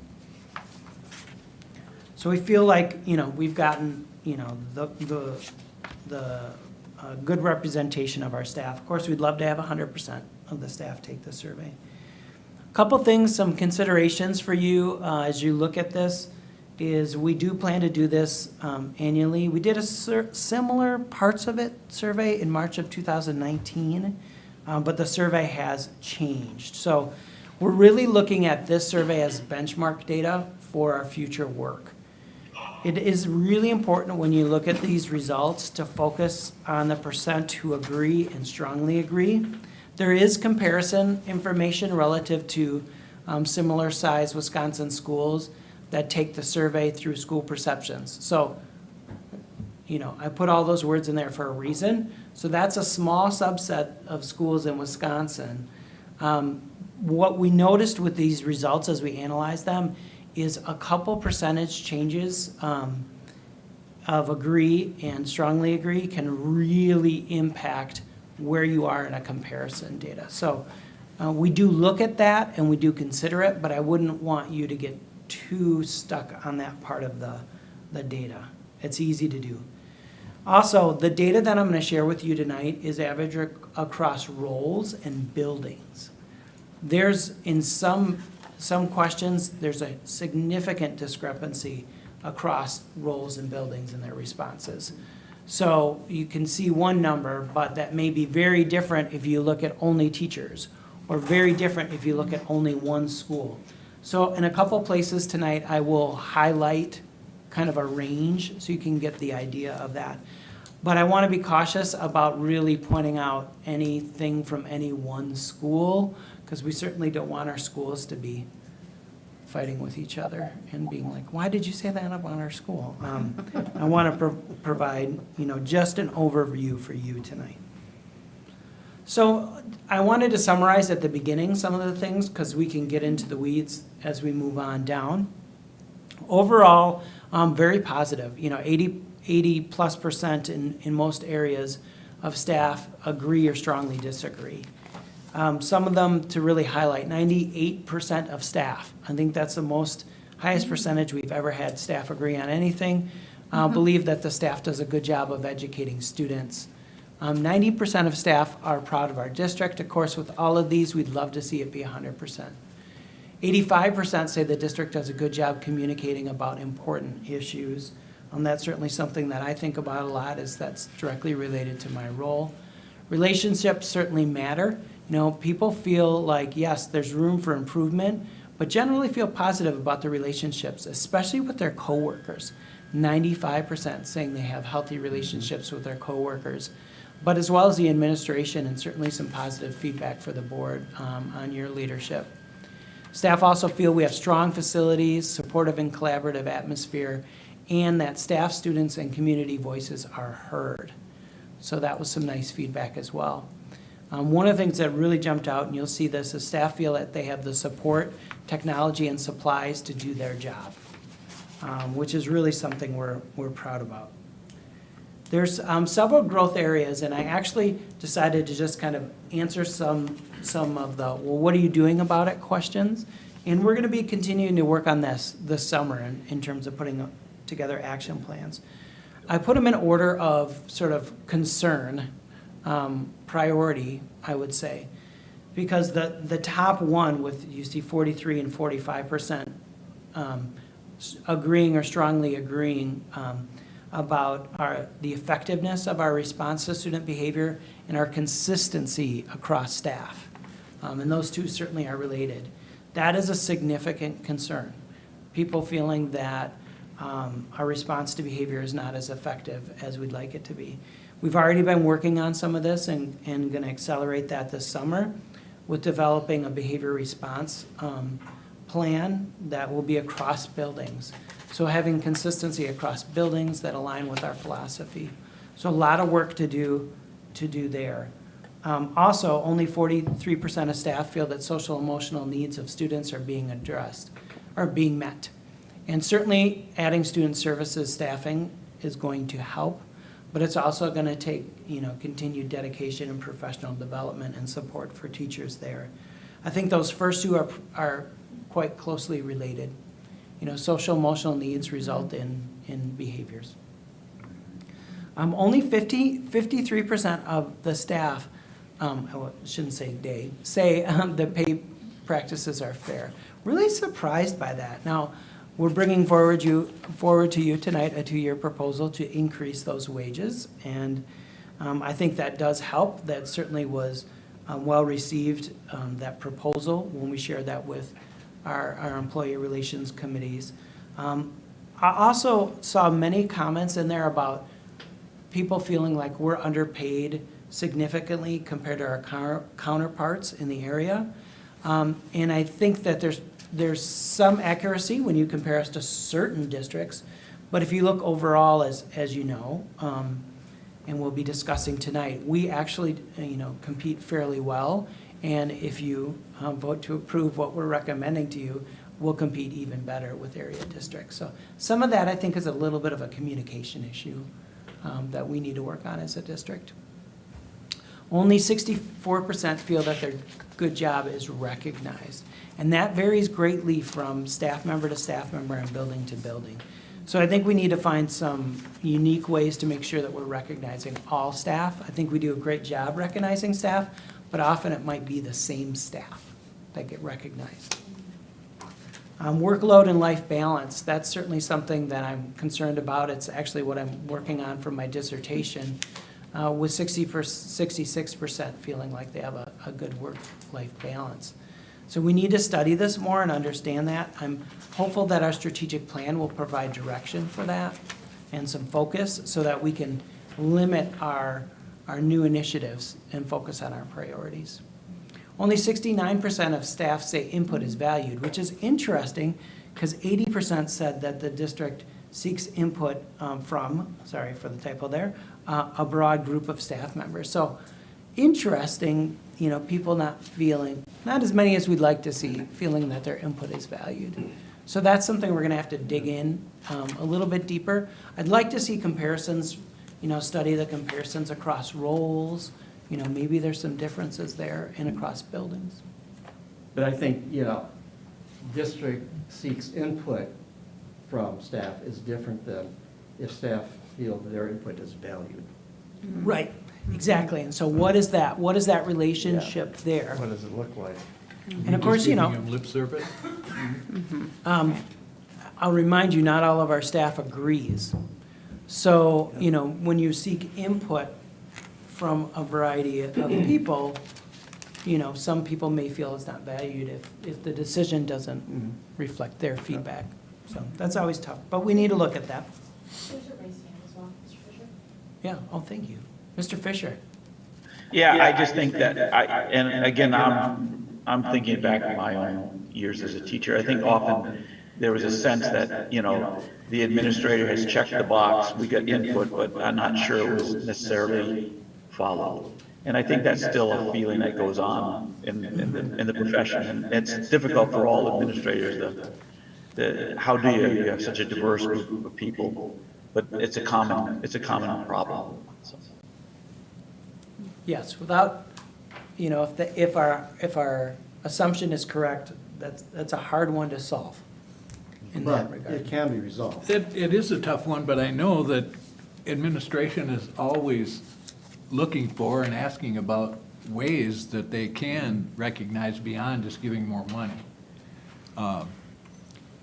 So we feel like, we've gotten, the good representation of our staff. Of course, we'd love to have 100% of the staff take the survey. A couple things, some considerations for you as you look at this is we do plan to do this annually. We did a similar parts of it survey in March of 2019, but the survey has changed. So we're really looking at this survey as benchmark data for our future work. It is really important when you look at these results to focus on the percent who agree and strongly agree. There is comparison information relative to similar size Wisconsin schools that take the survey through school perceptions. So, I put all those words in there for a reason. So that's a small subset of schools in Wisconsin. What we noticed with these results as we analyzed them is a couple percentage changes of agree and strongly agree can really impact where you are in a comparison data. So we do look at that and we do consider it, but I wouldn't want you to get too stuck on that part of the data. It's easy to do. Also, the data that I'm going to share with you tonight is average across roles and buildings. There's, in some questions, there's a significant discrepancy across roles and buildings in their responses. So you can see one number, but that may be very different if you look at only teachers, or very different if you look at only one school. So in a couple places tonight, I will highlight kind of a range so you can get the idea of that. But I want to be cautious about really pointing out anything from any one school, because we certainly don't want our schools to be fighting with each other and being like, why did you say that about our school? I want to provide, just an overview for you tonight. So I wanted to summarize at the beginning some of the things, because we can get into the weeds as we move on down. Overall, very positive. 80+% in most areas of staff agree or strongly disagree. Some of them to really highlight, 98% of staff. I think that's the highest percentage we've ever had staff agree on anything. Believe that the staff does a good job of educating students. 90% of staff are proud of our district. Of course, with all of these, we'd love to see it be 100%. 85% say the district does a good job communicating about important issues. That's certainly something that I think about a lot, as that's directly related to my role. Relationships certainly matter. People feel like, yes, there's room for improvement, but generally feel positive about the relationships, especially with their coworkers. 95% saying they have healthy relationships with their coworkers, but as well as the administration, and certainly some positive feedback for the board on your leadership. Staff also feel we have strong facilities, supportive and collaborative atmosphere, and that staff, students, and community voices are heard. So that was some nice feedback as well. One of the things that really jumped out, and you'll see this, is staff feel that they have the support, technology, and supplies to do their job, which is really something we're proud about. There's several growth areas, and I actually decided to just kind of answer some of the, well, what are you doing about it questions? And we're going to be continuing to work on this summer in terms of putting together action plans. I put them in order of sort of concern, priority, I would say, because the top one, with you see 43 and 45% agreeing or strongly agreeing about the effectiveness of our response to student behavior and our consistency across staff. And those two certainly are related. That is a significant concern. People feeling that our response to behavior is not as effective as we'd like it to be. We've already been working on some of this and going to accelerate that this summer with developing a behavior response plan that will be across buildings. So having consistency across buildings that align with our philosophy. So a lot of work to do there. Also, only 43% of staff feel that social emotional needs of students are being addressed, or being met. And certainly adding student services staffing is going to help, but it's also going to take, continued dedication and professional development and support for teachers there. I think those first two are quite closely related. Social emotional needs result in behaviors. Only 53% of the staff, I shouldn't say say the pay practices are fair. Really surprised by that. Now, we're bringing forward to you tonight a 2-year proposal to increase those wages, and I think that does help. That certainly was well received, that proposal, when we shared that with our employee relations committees. I also saw many comments in there about people feeling like we're underpaid significantly compared to our counterparts in the area. And I think that there's some accuracy when you compare us to certain districts, but if you look overall, as you know, and we'll be discussing tonight, we actually compete fairly well, and if you vote to approve what we're recommending to you, we'll compete even better with area districts. So some of that, I think, is a little bit of a communication issue that we need to work on as a district. Only 64% feel that their good job is recognized. And that varies greatly from staff member to staff member and building to building. So I think we need to find some unique ways to make sure that we're recognizing all staff. I think we do a great job recognizing staff, but often it might be the same staff that get recognized. Workload and life balance, that's certainly something that I'm concerned about. It's actually what I'm working on for my dissertation, with 66% feeling like they have a good work-life balance. So we need to study this more and understand that. I'm hopeful that our strategic plan will provide direction for that and some focus so that we can limit our new initiatives and focus on our priorities. Only 69% of staff say input is valued, which is interesting because 80% said that the district seeks input from, sorry for the typo there, a broad group of staff members. So interesting, people not feeling, not as many as we'd like to see, feeling that their input is valued. So that's something we're going to have to dig in a little bit deeper. I'd like to see comparisons, study the comparisons across roles. Maybe there's some differences there and across buildings. But I think, district seeks input from staff is different than if staff feel their input is valued. Right, exactly. And so what is that? What is that relationship there? What does it look like? And of course, Just giving them lip service? I'll remind you, not all of our staff agrees. So, when you seek input from a variety of people, some people may feel it's not valued if the decision doesn't reflect their feedback. So that's always tough, but we need to look at that. There's a raised hand as well, Mr. Fisher. Yeah, oh, thank you. Mr. Fisher? Yeah, I just think that, and again, I'm thinking back to my own years as a teacher. I think often there was a sense that, the administrator has checked the box, we got input, but I'm not sure it was necessarily followed. And I think that's still a feeling that goes on in the profession. And it's difficult for all administrators how do you have such a diverse group of people, but it's a common problem. So. Yes, without, if our assumption is correct, that's a hard one to solve in that But regard. it can be resolved. It is a tough one, but I know that administration is always looking for and asking about ways that they can recognize beyond just giving more money.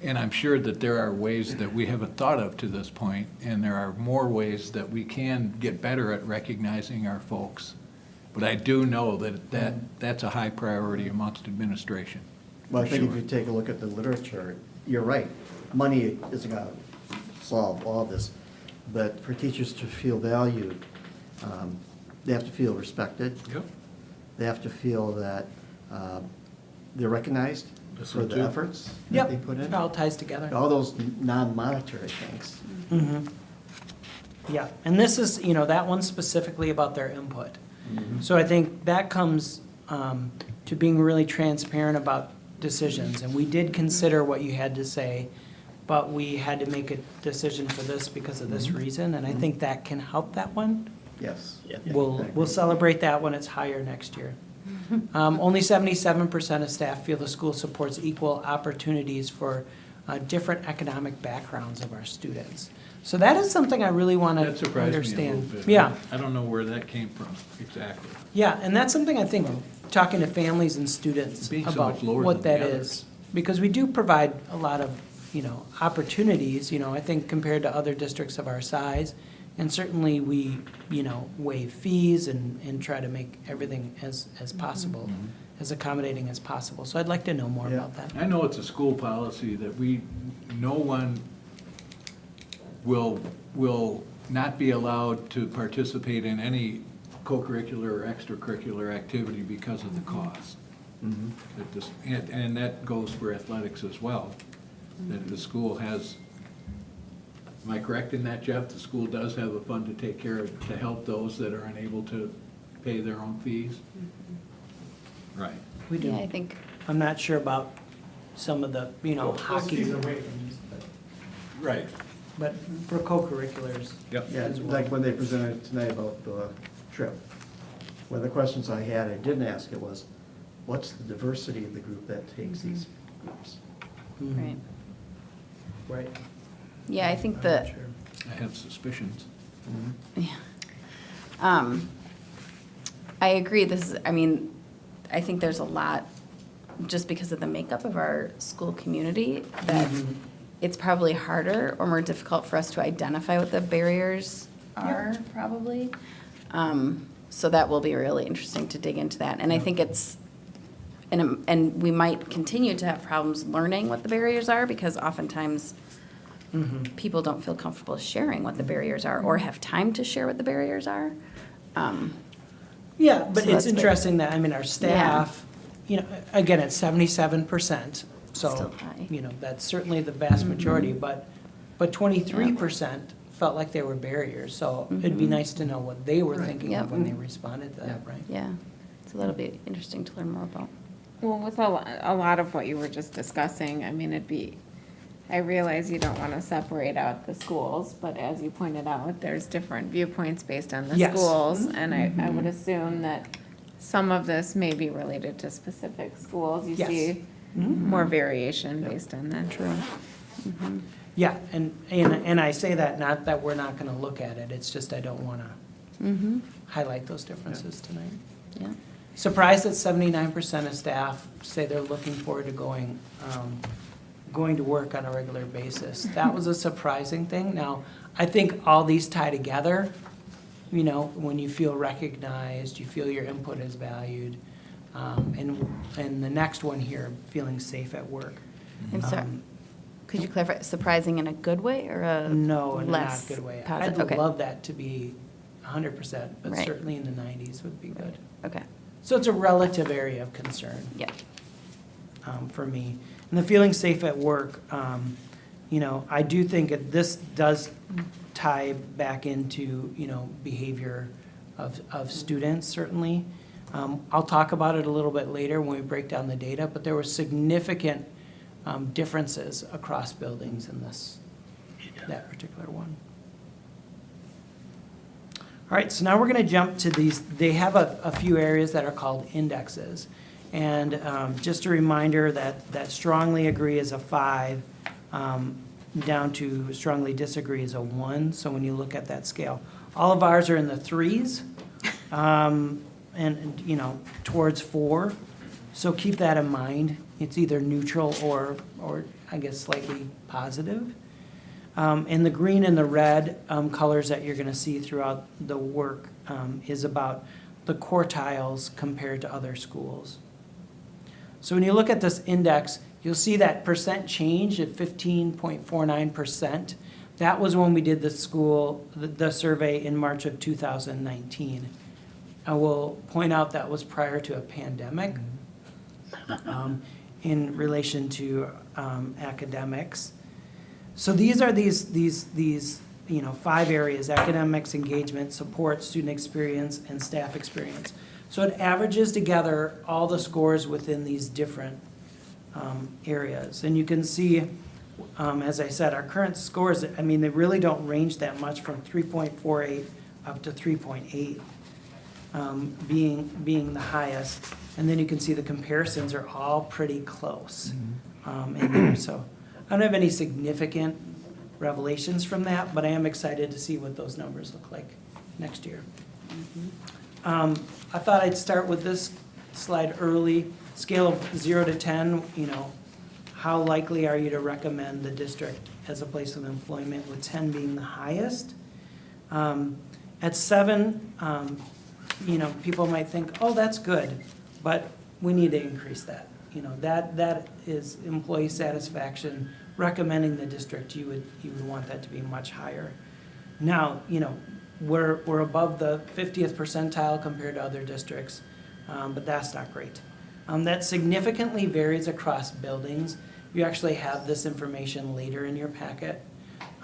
And I'm sure that there are ways that we haven't thought of to this point, and there are more ways that we can get better at recognizing our folks. But I do know that's a high priority amongst administration. Well, I think if Sure. you take a look at the literature, you're right. Money isn't going to solve all this. But for teachers to feel valued, they have to feel respected. Yep. They have to feel that they're recognized for Listened the to. efforts Yep, that they put in. it all ties together. All those non-monetary things. Yeah, and this is, that one's specifically about their input. So I think that comes to being really transparent about decisions. And we did consider what you had to say, but we had to make a decision for this because of this reason. And I think that can help that one. Yes. We'll celebrate that when it's higher next year. Only 77% of staff feel the school supports equal opportunities for different economic backgrounds of our students. So that is something I really want That to surprised me a understand. little bit. Yeah, I don't know where that came from exactly. yeah, and that's something I think, talking to families and students Being so about much lower what than that the is. others. Because we do provide a lot of, opportunities, I think compared to other districts of our size. And certainly we, waive fees and try to make everything as possible, as accommodating as possible. So I'd like to know more about that. I know it's a school policy that no one will not be allowed to participate in any co-curricular or extracurricular activity because of the cost. And that goes for athletics as well, that the school has, am I correct in that, Jeff? The school does have a fund to take care of, to help those that are unable to pay their own fees? Right. We do. Yeah, I think, I'm not sure about some of the, hockey. Right. But for co-curriculars. Yep. Yeah, as well. like when they presented tonight about the trip. One of the questions I had, I didn't ask it was, what's the diversity of the group that takes these groups? right. Right. Yeah, I think I'm that, not sure. I have suspicions. yeah. I agree, I think there's a lot, just because of the makeup of our school community, that it's probably harder or more difficult for us to identify what the barriers are, probably. So that will be really interesting to dig into that. And I think and we might continue to have problems learning what the barriers are, because oftentimes people don't feel comfortable sharing what the barriers are or have time to share what the barriers are. Yeah, but So it's that's interesting that, I mean, our staff, you know, again, it's 77%. Still So, high. you know, that's certainly the vast majority, but 23% felt like there were barriers. So it'd be nice to know what they were thinking of Yep. when they responded to that, right? Yeah, so that'll be interesting to learn more about. Well, with a lot of what you were just discussing, I mean, I realize you don't want to separate out the schools, but as you pointed out, there's different viewpoints based on the Yes. schools. And I would assume that some of this may be related to specific schools. You Yes. see more variation based on that. True. Yeah, and I say that, not that we're not gonna look at it, it's just I don't wanna highlight those differences tonight. Yeah. Surprised that 79% of staff say they're looking forward to going to work on a regular basis. That was a surprising thing. Now, I think all these tie together, you know, when you feel recognized, you feel your input is valued. And the next one here, feeling safe at work. I'm sorry, could you clarify, surprising in a good way or a No, in a not less good way. positive? I'd Okay. love that to be 100%, but Right. certainly in the 90s would be good. Okay, So it's a relative area of concern. yeah. For me. And the feeling safe at work, you know, I do think this does tie back into, you know, behavior of students, certainly. I'll talk about it a little bit later when we break down the data, but there were significant differences across buildings in that particular one. All right, so now we're going to jump to these. They have a few areas that are called indexes. And just a reminder that strongly agree is a 5, down to strongly disagree is a 1. So when you look at that scale, all of ours are in the 3s, and you know, towards 4. So keep that in mind. It's either neutral or I guess slightly positive. And the green and the red colors that you're going to see throughout the work is about the quartiles compared to other schools. So when you look at this index, you'll see that percent change at 15.49%. That was when we did the survey in March of 2019. I will point out that was prior to a pandemic in relation to academics. So these are these you know, 5 areas: academics, engagement, support, student experience, and staff experience. So it averages together all the scores within these different areas. And you can see, as I said, our current scores, I mean, they really don't range that much, from 3.48 up to 3.8 being the highest. And then you can see the comparisons are all pretty close in there. So I don't have any significant revelations from that, but I am excited to see what those numbers look like next year. I thought I'd start with this slide early. Scale of 0 to 10, you know, how likely are you to recommend the district as a place of employment, with 10 being the highest? At 7, you know, people might think, oh, that's good, but we need to increase that. You know, that is employee satisfaction. Recommending the district, you would want that to be much higher. Now, you know, we're above the 50th percentile compared to other districts, but that's not great. That significantly varies across buildings. You actually have this information later in your packet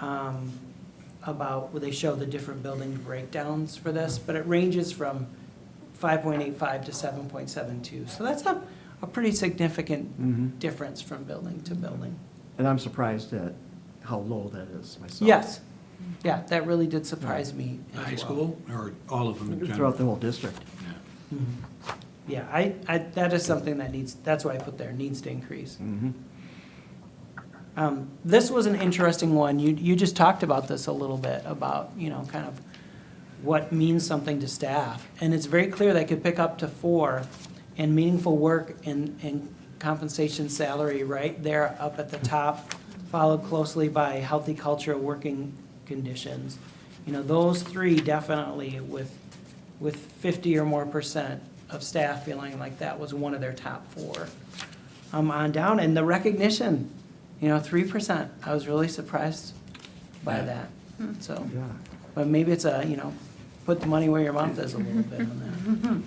about where they show the different building breakdowns for this, but it ranges from 5.85 to 7.72. So that's a pretty significant difference from building to building. And I'm surprised at how low that is myself. Yes. Yeah, that really did surprise me as High well. school, or all of them in general? Throughout the whole district. Yeah. Yeah, that is something that that's why I put there, needs to increase. This was an interesting one. You just talked about this a little bit, about, you know, kind of what means something to staff. And it's very clear they could pick up to 4, and meaningful work and compensation, salary right there up at the top, followed closely by healthy culture, working conditions. You know, those 3 definitely with 50 or more % of staff feeling like that was one of their top 4. On down, and the recognition, 3%. I was really surprised by that, so. Yeah. But maybe it's put the money where your mouth is a little bit on that.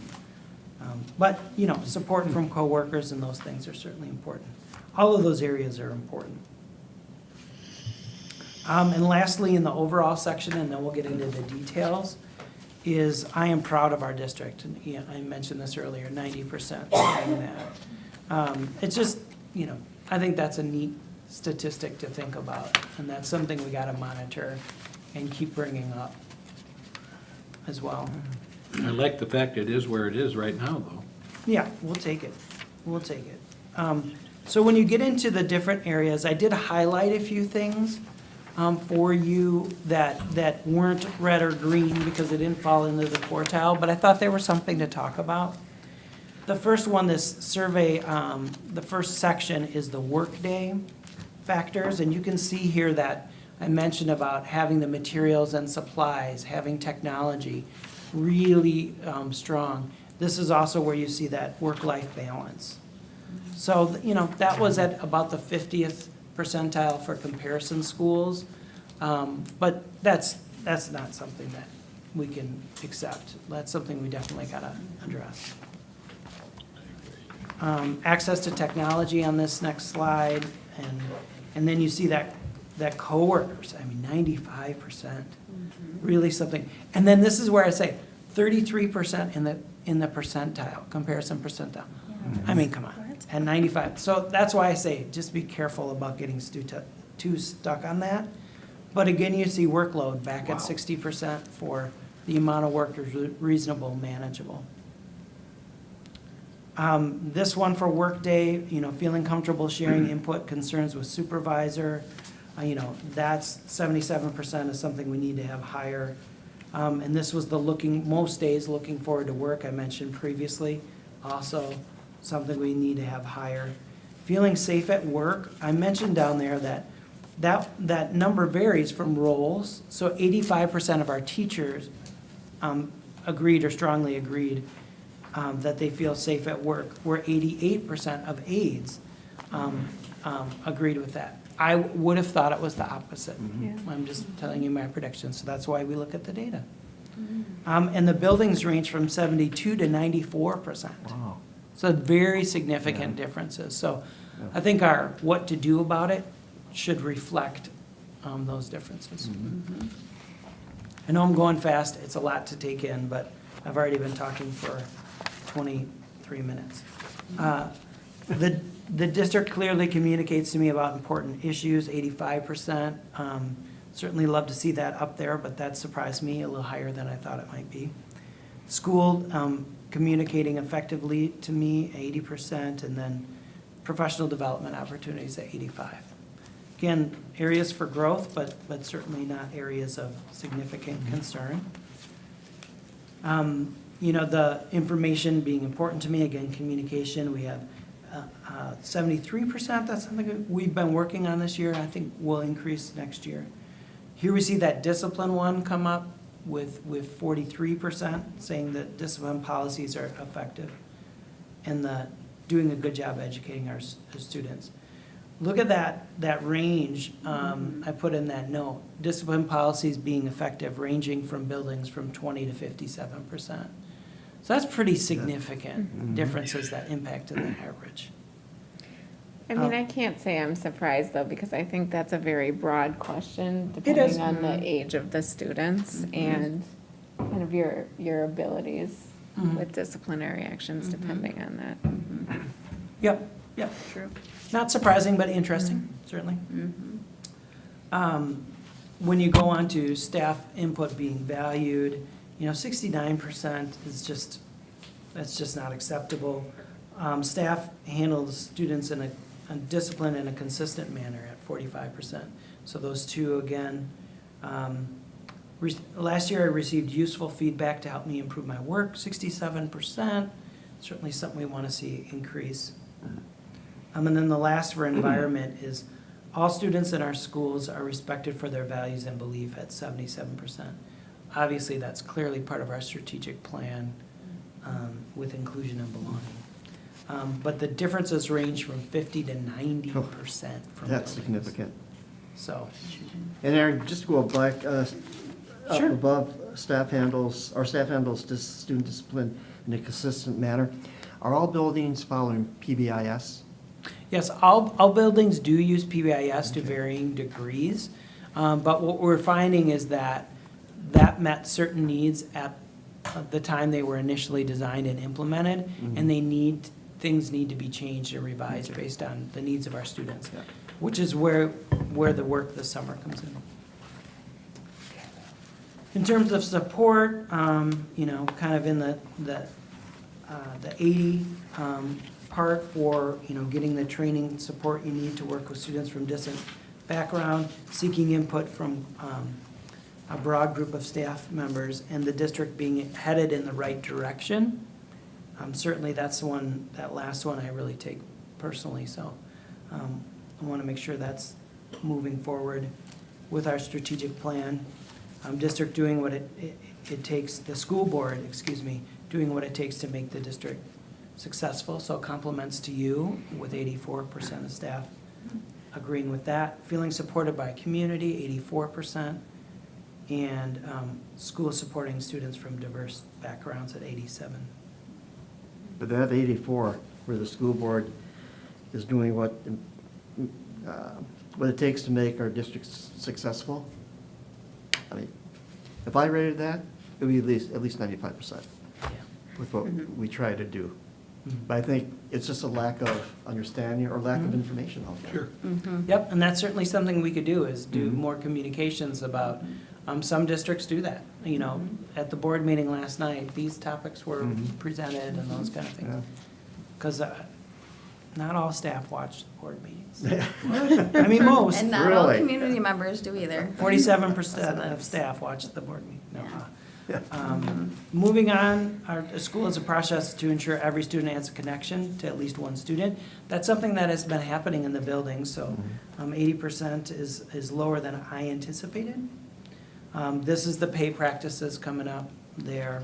But, support from coworkers and those things are certainly important. All of those areas are important. And lastly, in the overall section, and then we'll get into the details, is I am proud of our district. And I mentioned this earlier, 90% saying that. It's just, I think that's a neat statistic to think about. And that's something we got to monitor and keep bringing up as well. I like the fact it is where it is right now, though. Yeah, we'll take it. We'll take it. So when you get into the different areas, I did highlight a few things for you that weren't red or green because they didn't fall into the quartile, but I thought they were something to talk about. The first one, this survey, the first section is the workday factors, and you can see here that I mentioned about having the materials and supplies, having technology really strong. This is also where you see that work-life balance. So, that was at about the 50th percentile for comparison schools, but that's not something that we can accept. That's something we definitely gotta address. Access to technology on this next slide, and then you see that coworkers, 95%, really something. And then this is where I say 33% in the percentile, comparison percentile. Come on, at 95. So that's why I say, just be careful about getting too stuck on that. But again, you see workload back at 60% for the amount of work is reasonable, manageable. This one for workday, feeling comfortable sharing input concerns with supervisor. That's 77% is something we need to have higher. And this was most days looking forward to work I mentioned previously. Also something we need to have higher. Feeling safe at work, I mentioned down there that number varies from roles. So 85% of our teachers agreed or strongly agreed that they feel safe at work, where 88% of aides agreed with that. I would have thought it was the opposite. I'm just telling you my prediction, so that's why we look at the data. And the buildings range from 72 to 94%. Wow. So very significant differences. So I think our what to do about it should reflect those differences. I know I'm going fast, it's a lot to take in, but I've already been talking for 23 minutes. The district clearly communicates to me about important issues, 85%. Certainly love to see that up there, but that surprised me a little higher than I thought it might be. School communicating effectively to me, 80%, and then professional development opportunities at 85%. Again, areas for growth, but certainly not areas of significant concern. The information being important to me, again, communication, we have 73%, that's something we've been working on this year, I think will increase next year. Here we see that discipline one come up with 43% saying that discipline policies are effective and doing a good job educating our students. Look at that range I put in that note. Discipline policies being effective ranging from buildings from 20 to 57%. So that's pretty significant differences that impacted the average. I can't say I'm surprised though, because I think that's a very broad question depending on the age of the students and kind of your abilities with disciplinary actions depending on that. Yep, true. Not surprising, but interesting, certainly. When you go on to staff input being valued, 69% is that's just not acceptable. Staff handles students in a disciplined and a consistent manner at 45%. So those two again. Last year I received useful feedback to help me improve my work, 67%. Certainly something we want to see increase. And then the last for environment is all students in our schools are respected for their values and belief at 77%. Obviously, that's clearly part of our strategic plan with inclusion and belonging. But the differences range from 50 to 90% from That's buildings. significant. So, And Aaron, just to go back, up Sure. above, staff handles student discipline in a consistent manner. Are all buildings following PBIS? yes, all buildings do use PBIS to varying degrees. But what we're finding is that met certain needs at the time they were initially designed and implemented, and things need to be changed or revised based on the needs of our students, Yeah. which is where the work this summer comes in. In terms of support, you know, kind of in the 80 part for, you know, getting the training support you need to work with students from distant background, seeking input from a broad group of staff members, and the district being headed in the right direction. Certainly that's that last one I really take personally, so I want to make sure that's moving forward with our strategic plan. District doing what it takes, the school board, doing what it takes to make the district successful, so compliments to you with 84% of staff agreeing with that. Feeling supported by community, 84%, and schools supporting students from diverse backgrounds at 87%. But that 84, where the school board is doing what it takes to make our district successful, I mean, if I rated that, it would be at least 95% with what we try to do. But I think it's just a lack of understanding or lack of information out there. Sure. Yep, and that's certainly something we could do, is do more communications about, some districts do that. You know, at the board meeting last night, these topics were presented and those kind of Yeah. things. Because not all staff watch the board meetings. I mean, most. And not all Really? community members do either. 47% of staff watch the board meeting. No. Moving on, our school is a process to ensure every student has a connection to at least one student. That's something that has been happening in the building, so 80% is lower than I anticipated. This is the pay practices coming up there.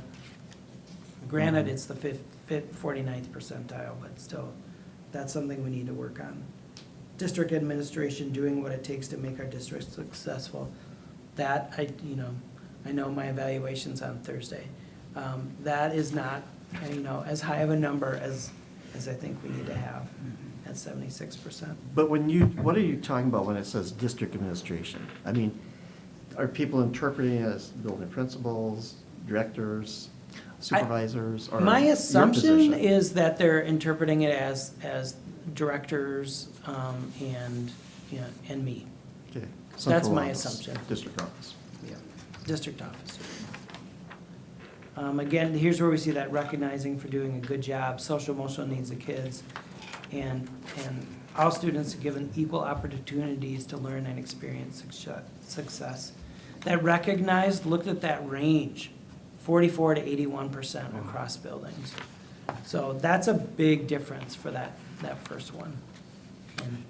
Granted, it's the 49th percentile, but still, that's something we need to work on. District administration doing what it takes to make our district successful. That, I know my evaluation's on Thursday. That is not, as high of a number as I think we need to have at 76%. But what are you talking about when it says district administration? I mean, are people interpreting it as building principals, directors, supervisors, or My your assumption position? is that they're interpreting it as directors and me, Okay. That's Central my office, assumption. District office. district officer. Again, here's where we see that recognizing for doing a good job, social emotional needs of kids, and all students are given equal opportunities to learn and experience success. That recognized, looked at that range, 44 to 81% across buildings. So that's a big difference for that first one. And,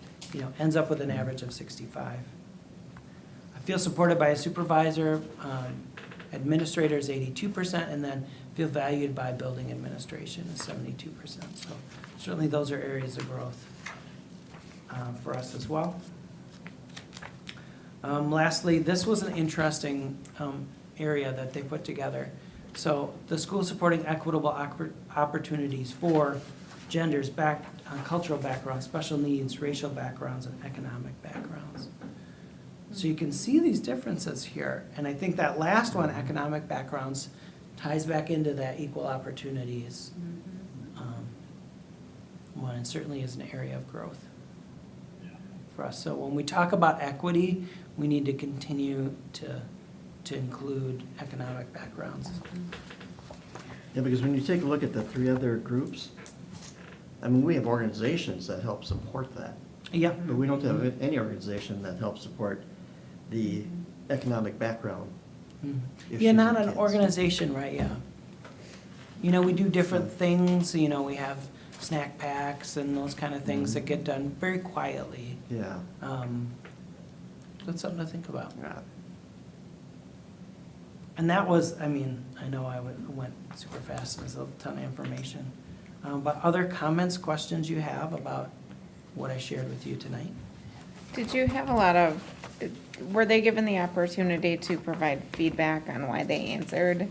ends up with an average of 65. I feel supported by a supervisor, administrators 82%, and then feel valued by building administration is 72%. So certainly those are areas of growth for us as well. Lastly, this was an interesting area that they put together. So the school supporting equitable opportunities for genders, cultural backgrounds, special needs, racial backgrounds, and economic backgrounds. So you can see these differences here. And I think that last one, economic backgrounds, ties back into that equal opportunities one, and certainly is an area of growth for us. So when we talk about equity, we need to continue to include economic backgrounds. Yeah, because when you take a look at the three other groups, I mean, we have organizations that help support that. Yeah. But we don't have any organization that helps support the economic background. Yeah, not issues of an kids. organization, right, yeah. We do different things, we have snack packs and those kind of things that get done very quietly. Yeah. That's something to think about. Yeah. And that was, I know I went super fast, there's a ton of information. But other comments, questions you have about what I shared with you tonight? Did you have a lot of, were they given the opportunity to provide feedback on why they answered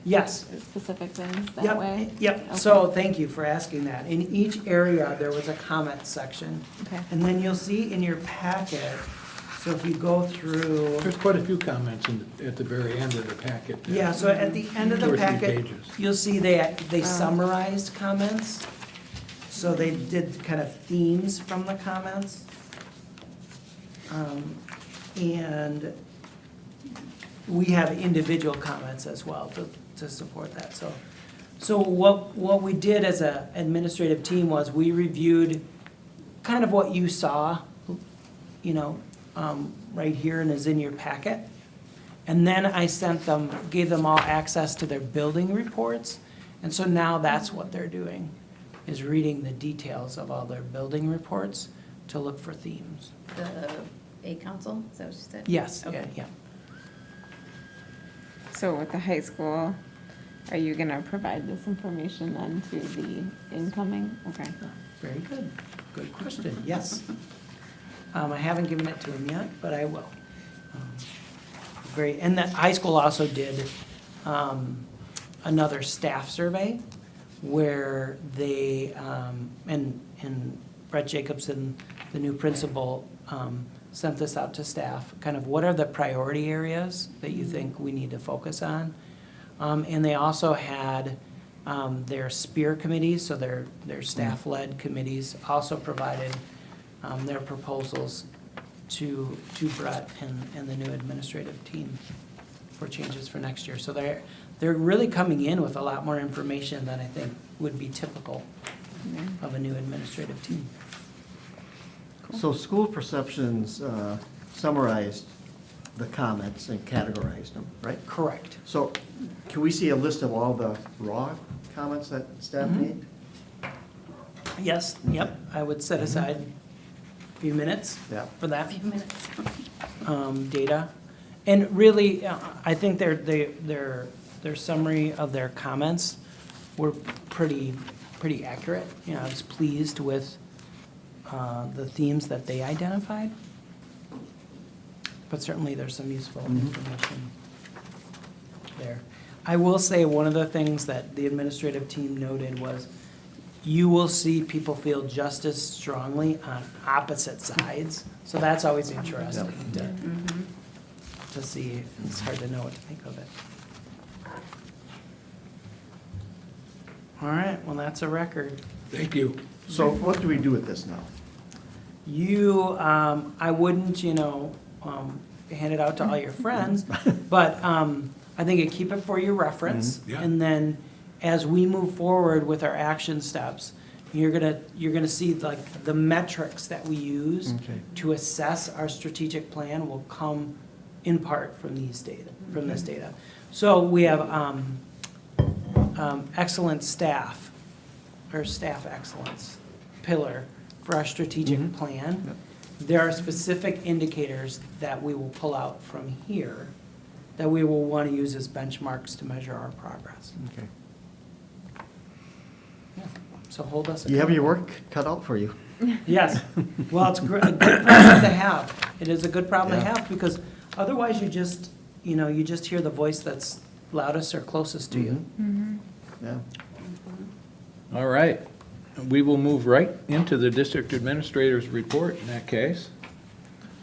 Yes. specific things that Yep, way? yep. Okay. So thank you for asking that. In each area, there was a comment section. Okay. And then you'll see in your packet, so if you go through, There's quite a few comments at the very end of the packet. yeah, so at the end of Two the or three packet, pages. you'll see they summarized comments. So they did kind of themes from the comments. And we have individual comments as well to support that, so. So what we did as a administrative team was we reviewed kind of what you saw, you know, right here and is in your packet. And then I gave them all access to their building reports. And so now that's what they're doing, is reading the details of all their building reports to look for themes. The A council, is that what you said? Yes, Okay. yeah. So with the high school, are you gonna provide this information then to the incoming? Okay. Very good. Good question. Yes. I haven't given it to him yet, but I will. Great. And that high school also did another staff survey where they, and Brett Jacobson, the new principal, sent this out to staff, kind of what are the priority areas that you think we need to focus on? And they also had their SPEAR committees, so their staff-led committees also provided their proposals to Brett and the new administrative team for changes for next year. So they're really coming in with a lot more information than I think would be typical of a new administrative team. So school perceptions summarized the comments and categorized them, right? Correct. So can we see a list of all the raw comments that staff made? Yes, yep, I would set aside a few minutes Yeah. for that. Few minutes. Data. And really, I think their summary of their comments were pretty accurate. You know, I was pleased with the themes that they identified. But certainly there's some useful information there. I will say one of the things that the administrative team noted was you will see people feel just as strongly on opposite sides. So that's always interesting to see. It's hard to know what to think of it. All right, well, that's a record. Thank you. So what do we do with this now? You, I wouldn't, hand it out to all your friends, but I think you keep it for your reference. Yeah. And then as we move forward with our action steps, you're gonna see like the metrics that we use Okay. to assess our strategic plan will come in part from these data, from this data. So we have excellent staff, or staff excellence pillar for our strategic plan. There are specific indicators that we will pull out from here that we will want to use as benchmarks to measure our progress. Okay. So hold us You have your accountable. work cut out for you. Yes. Well, it's a good problem to have. It is a good problem to Yeah. have because otherwise you just hear the voice that's loudest or closest to you. Yeah. All right. We will move right into the district administrator's report in that case.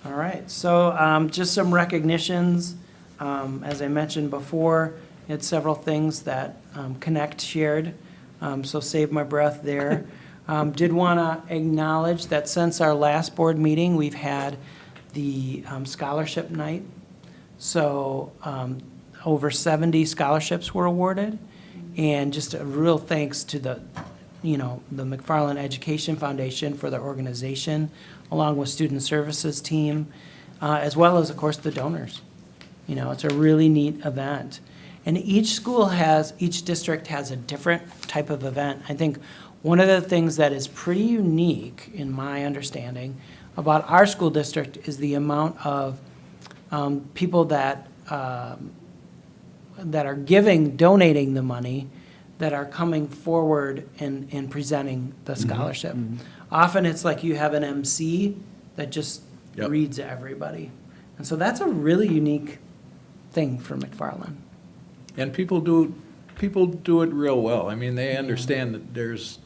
All right, so just some recognitions. As I mentioned before, it's several things that Connect shared, so save my breath there. Did want to acknowledge that since our last board meeting, we've had the scholarship night. So over 70 scholarships were awarded, and just a real thanks to the McFarland Education Foundation for their organization, along with Student Services team, as well as, of course, the donors. It's a really neat event. And each district has a different type of event. I think one of the things that is pretty unique, in my understanding, about our school district is the amount of people that are donating the money that are coming forward and presenting the scholarship. Often it's like you have an MC that just Yep. reads everybody. And so that's a really unique thing for McFarland. And people do it real well. I mean, they understand that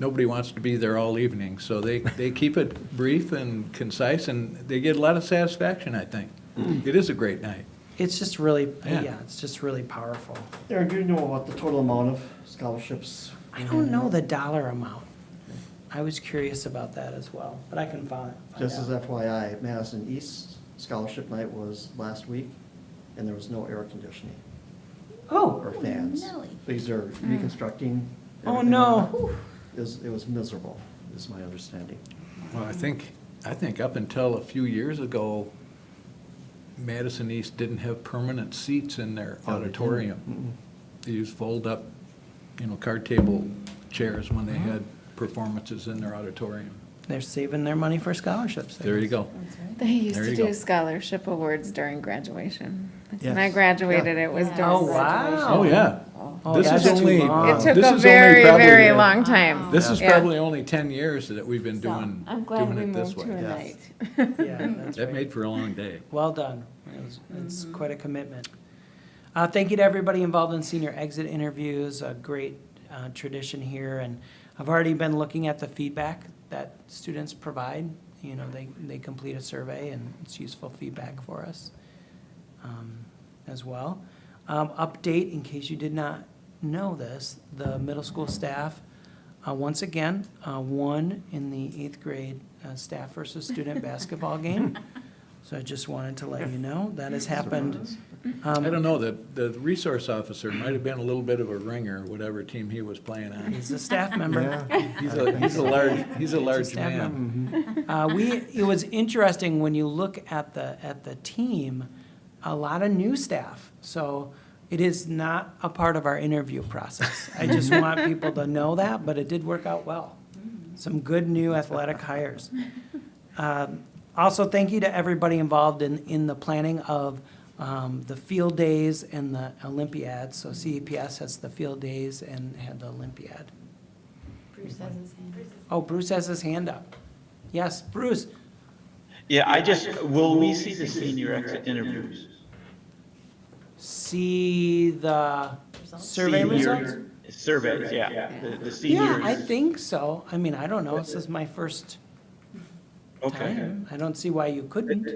nobody wants to be there all evening, so they keep it brief and concise, and they get a lot of satisfaction, I think. It is a great night. It's just really, Yeah. it's just really powerful. Aaron, do you know what the total amount of scholarships? I don't know the dollar amount. I was curious about that as well, but I can find Just as out. FYI, Madison East Scholarship Night was last week, and there was no air conditioning Oh, or fans. Nelly. These are reconstructing. oh everything. no. It was miserable, is my understanding. Well, I think up until a few years ago, Madison East didn't have permanent seats in their Oh, they didn't? auditorium. They used fold-up, card table chairs when they had performances in their auditorium. They're saving their money for scholarships. There you go. They used There to you do go. scholarship awards during graduation. When I Yes. graduated, it was during Oh, graduation. wow. Oh, yeah. Oh, This that's is too only- long. It took This a is only very, probably very a- long time. This is Yeah. probably only 10 years that we've been So, doing I'm glad we it this moved to way. a Yes. night. Yeah, that's That right. made for a long day. Well done. It's quite a commitment. Thank you to everybody involved in senior exit interviews, a great tradition here. And I've already been looking at the feedback that students provide. They complete a survey and it's useful feedback for us as well. Update, in case you did not know this, the middle school staff, once again, won in the 8th grade staff versus student basketball game. So I just wanted to let you know that has happened. I don't know, the resource officer might have been a little bit of a ringer, whatever team he was playing on. He's a staff member. Yeah. He's a large staff man. It was interesting when you look at the team, a lot of new staff. So it is not a part of our interview process. I just want people to know that, but it did work out well. Some good new athletic hires. Also, thank you to everybody involved in the planning of the field days and the Olympiads. So CEPS has the field days and had the Olympiad. Bruce has his hand. Oh, Bruce has his hand up. Yes, Bruce. Yeah, will we see the senior exit interviews? See the survey results? Senior surveys, yeah. The Yeah, seniors. I think so. I mean, I don't know. This is my first Okay, time. I don't see why you couldn't.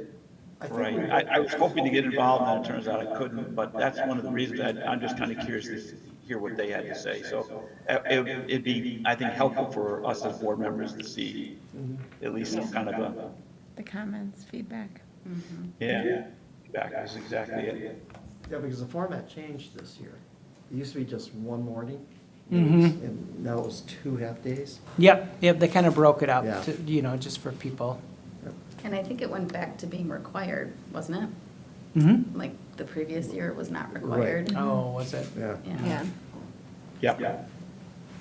right. I was hoping to get involved, and it turns out I couldn't, but that's one of the reasons I'm just kind of curious to hear what they had to say. So it'd be, I think, helpful for us as board members to see at least some kind of The comments, feedback. feedback is exactly it. Yeah, because the format changed this year. It used to be just one morning, Mhm. and now it was 2 half-days. Yep, they kind of broke it up, Yeah. to, just for people. And I think it went back to being required, wasn't it? Mm-hmm. Like the previous year, it was not required. Oh, was it? Yeah. Yeah. Yeah.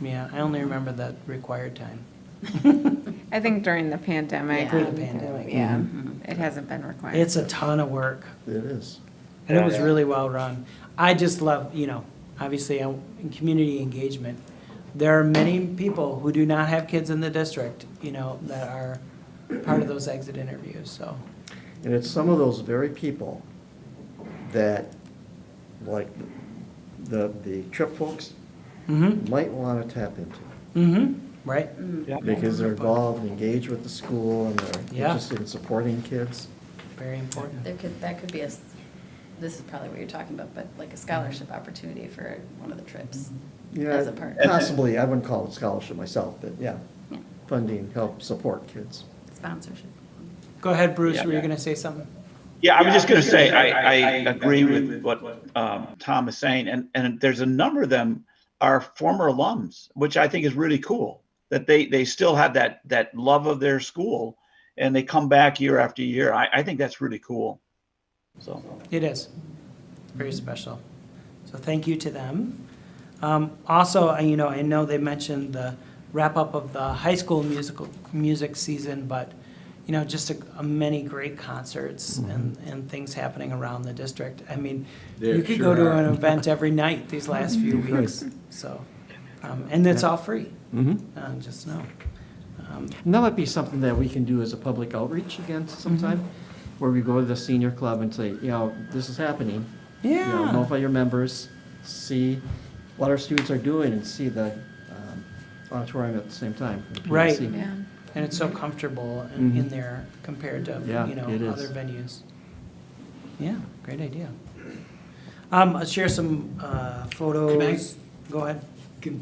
Yeah, I only remember that required time. I think during the pandemic. Yeah. During the pandemic. Yeah, it hasn't been required. It's a ton of work, It is. and it was really well run. I just love, obviously, in community engagement, there are many people who do not have kids in the district, that are part of those exit interviews, so. And it's some of those very people that, like, the trip folks Mm-hmm, might want to tap into. mm-hmm, right? Because they're involved, and engaged with the school, and they're Yeah. interested in supporting kids. Very important. That could be this is probably what you're talking about, but like a scholarship opportunity for one of the trips Yeah, as a part. possibly, I wouldn't call it scholarship myself, but yeah, Yeah, funding, help support kids. sponsorship. Go ahead, Bruce, Yeah. were you gonna say something? Yeah, I was just going to say, I agree with what Tom is saying, and there's a number of them are former alums, which I think is really cool, that they still have that love of their school, and they come back year after year. I think that's really cool, so. It is, very special. So thank you to them. Also, I know they mentioned the wrap-up of the high school music season, but, you know, just a many great concerts and things happening around the district. I mean, There you could sure go to are. an event every night these last few weeks, so. And it's all free, just know. And that might be something that we can do as a public outreach again sometime, where we go to the senior club and say, you know, this is happening. You know, Yeah, notify your members, see what our students are doing and see the auditorium at the same time. Right. See- Yeah. and it's so comfortable in there compared to, Yeah, you know, it is. other venues. Yeah, great idea. I'll share some photos. Go ahead.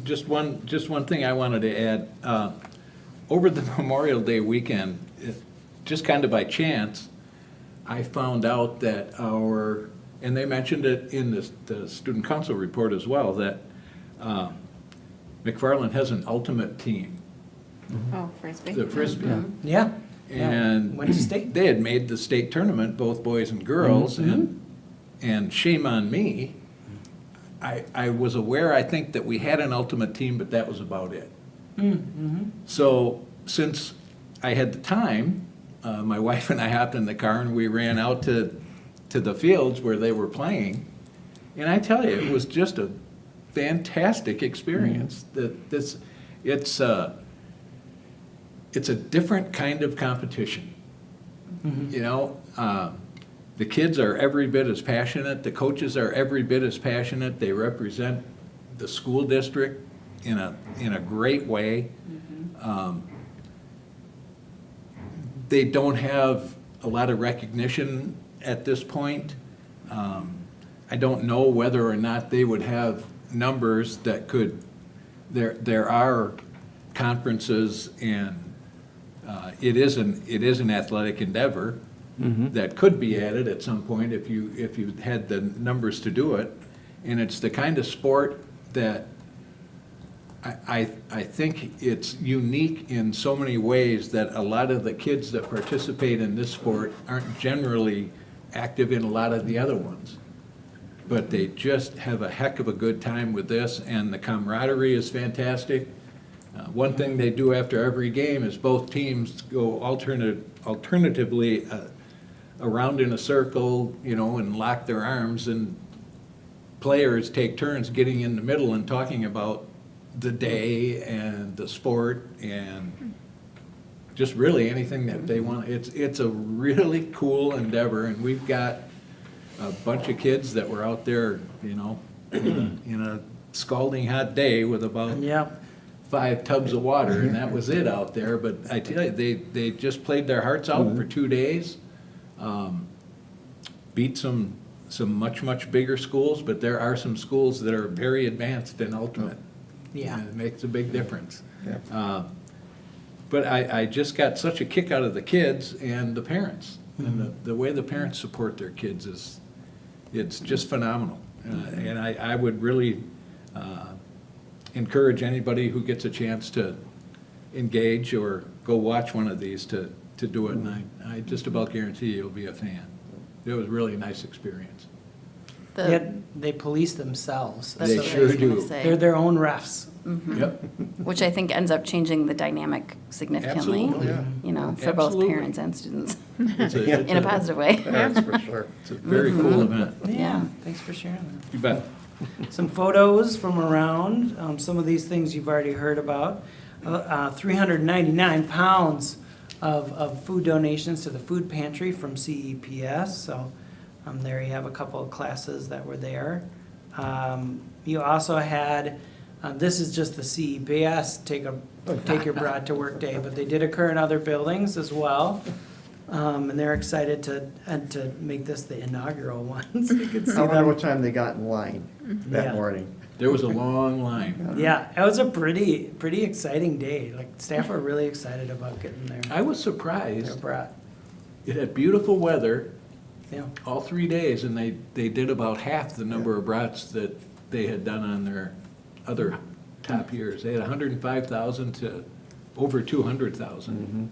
Just one thing I wanted to add. Over the Memorial Day weekend, just kind of by chance, I found out that and they mentioned it in the student council report as well, that McFarland has an ultimate team, Oh, Frisbee. the Frisbee. Yeah. And Went to state. they had made the state tournament, both boys and girls, and shame on me. I was aware, I think, that we had an ultimate team, but that was about it. So since I had the time, my wife and I hopped in the car and we ran out to the fields where they were playing. And I tell you, it was just a fantastic experience. It's a different kind of competition. You know, the kids are every bit as passionate, the coaches are every bit as passionate, they represent the school district in a great way. They don't have a lot of recognition at this point. I don't know whether or not they would have numbers that could, there are conferences and it is an athletic endeavor that could be added at some point if you had the numbers to do it. And it's the kind of sport that I think it's unique in so many ways that a lot of the kids that participate in this sport aren't generally active in a lot of the other ones. But they just have a heck of a good time with this, and the camaraderie is fantastic. One thing they do after every game is both teams go alternatively around in a circle, you know, and lock their arms, and players take turns getting in the middle and talking about the day and the sport and just really anything that they want. It's a really cool endeavor, and we've got a bunch of kids that were out there, you know, in a scalding hot day with about 5 tubs of water, and that was it out there. But I tell you, they just played their hearts out for 2 days, beat some much bigger schools, but there are some schools that are very advanced and ultimate. Yeah. And it makes a big difference. But I just got such a kick out of the kids and the parents. And the way the parents support their kids it's just phenomenal. And I would really encourage anybody who gets a chance to engage or go watch one of these to do it. And I just about guarantee you'll be a fan. It was really a nice experience. Yet they police themselves. They what I sure was gonna do. say. They're their own refs. Yep. Which I think ends up changing the dynamic significantly. Absolutely. Yeah. You know, for both Absolutely. parents and students, It's in a positive way. That's for sure. It's a very cool event. Yeah. Thanks for sharing that. You bet. Some photos from around, some of these things you've already heard about. 399 pounds of food donations to the food pantry from CEPS, so there you have a couple of classes that were there. You also had, this is just the CEPS, take your broad to work day, but they did occur in other buildings as well. And they're excited to make this the inaugural one, so you can see I wonder them. what time they got in line that Yeah. morning. There was a long line. Yeah, it was a pretty exciting day. Like, staff were really excited about getting their I was surprised. brat. It had beautiful weather Yeah. all 3 days, and they did about half the number of brats that they had done on their other top years. They had 105,000 to over 200,000.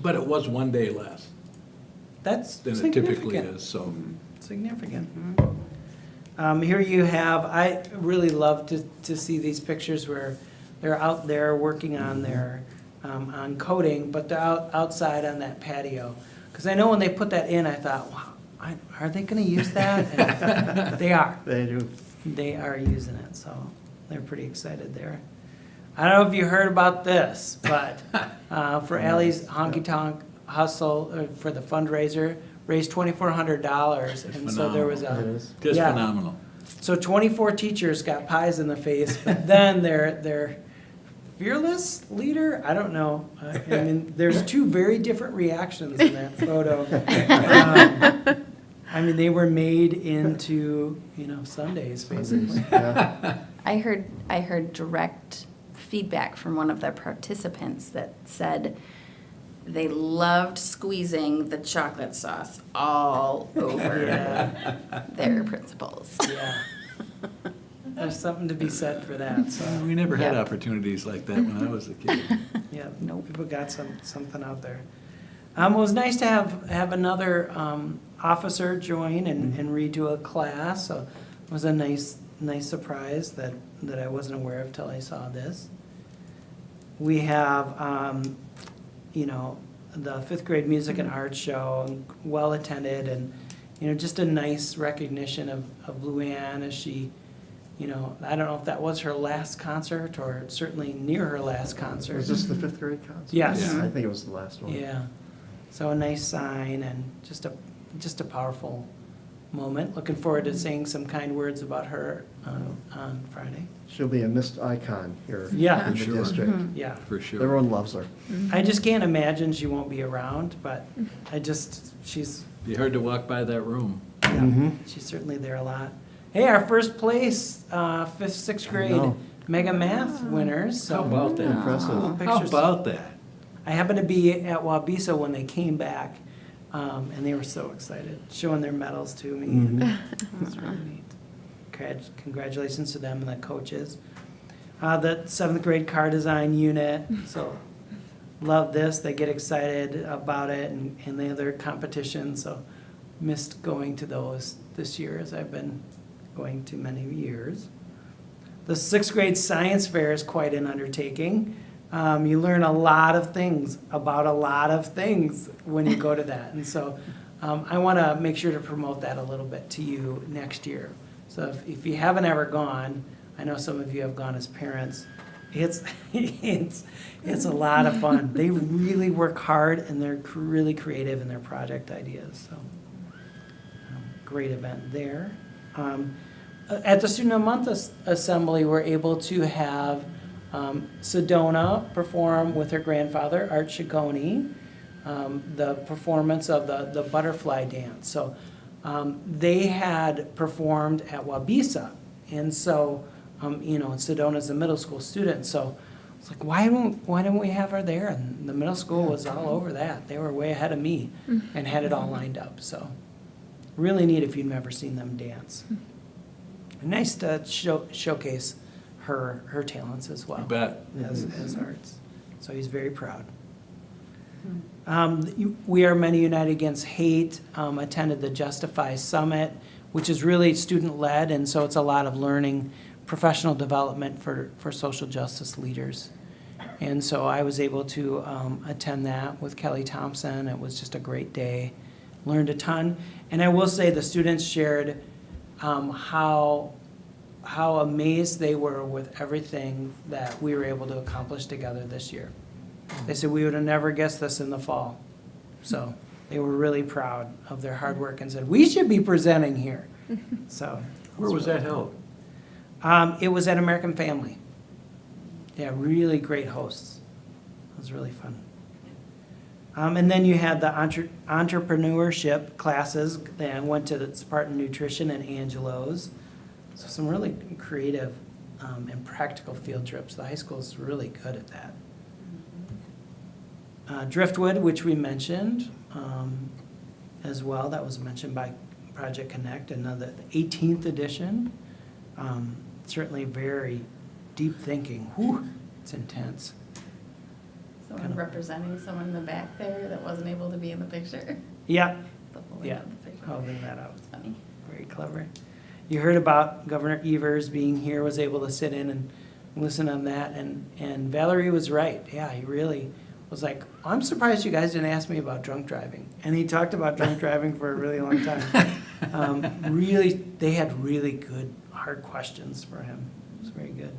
But it was 1 day less That's than it typically significant. is, so. Significant. Here you have, I really love to see these pictures where they're out there working on their on coating, but they're outside on that patio. Because I know when they put that in, I thought, wow, are they going to use that? And they are. They do. They are using it, so they're pretty excited there. I don't know if you heard about this, but for Allie's Honky Tonk Hustle, for the fundraiser, raised $2,400. And so there was Just yeah. phenomenal. So 24 teachers got pies in the face, but then their fearless leader, I don't know. I mean, there's two very different reactions in that photo. I mean, they were made into, Sundays, basically. Yeah. I heard direct feedback from one of the participants that said they loved squeezing the chocolate sauce all over their principals. Yeah. There's something to be said for that, so. We never had Yep. opportunities like that when I was a kid. Yeah, Nope. people got something out there. It was nice to have another officer join and redo a class, so it was a nice surprise that I wasn't aware of till I saw this. We have, the fifth grade music and art show, well attended, and, just a nice recognition of Luann as she, I don't know if that was her last concert or certainly near her last concert. Was this the fifth grade concert? Yes. Yeah, I think it was the last one. Yeah, so a nice sign and just a powerful moment. Looking forward to saying some kind words about her on Friday. She'll be a missed icon here Yeah. in the Sure. district. Yeah, For sure. Everyone loves her. I just can't imagine she won't be around, but she's Be hard to walk by that room. she's certainly there a lot. Hey, our first place, 5th, 6th grade know. Mega Math winners. So How about that? Impressive. How Pictures. about that? I happened to be at Waubesa when they came back, and they were so excited, showing their medals to me. It was really neat. Congratulations to them and the coaches. The 7th grade car design unit, so love this. They get excited about it, and the other competitions, so missed going to those this year, as I've been going to many years. The 6th grade science fair is quite an undertaking. You learn a lot of things about a lot of things when you go to that. And so I want to make sure to promote that a little bit to you next year. So if you haven't ever gone, I know some of you have gone as parents, it's a lot of fun. They really work hard and they're really creative in their project ideas. So great event there. At the Student of the Month Assembly, we're able to have Sedona perform with her grandfather, Art Shigoni, the performance of the butterfly dance. So they had performed at Waubesa, and so Sedona's a middle school student, so it's like, why don't we have her there? And the middle school was all over that. They were way ahead of me and had it all lined up. So really neat if you've never seen them dance. Nice to showcase her talents as well. You bet. As arts. So he's very proud. We Are Many United Against Hate attended the Justify Summit, which is really student-led, and so it's a lot of learning, professional development for social justice leaders. And so I was able to attend that with Kelly Thompson. It was just a great day. Learned a ton. And I will say the students shared how amazed they were with everything that we were able to accomplish together this year. They said, we would have never guessed this in the fall. So they were really proud of their hard work and said, we should be presenting here. So Where was that held? it was at American Family. Yeah, really great hosts. It was really fun. And then you had the entrepreneurship classes. I went to the Spartan Nutrition and Angelo's. So some really creative and practical field trips. The high school is really good at that. Driftwood, which we mentioned as well. That was mentioned by Project Connect, another the 18th edition. Certainly very deep thinking. Whew, it's intense. Someone representing someone in the back there that wasn't able to be in the picture. Yeah, The holding yeah, of the picture. holding that up. It's funny. Very clever. You heard about Governor Evers being here, was able to sit in and listen on that, and Valerie was right. Yeah, he really was like, I'm surprised you guys didn't ask me about drunk driving. And he talked about drunk driving for a really long time. Really, they had really good, hard questions for him. It was very good.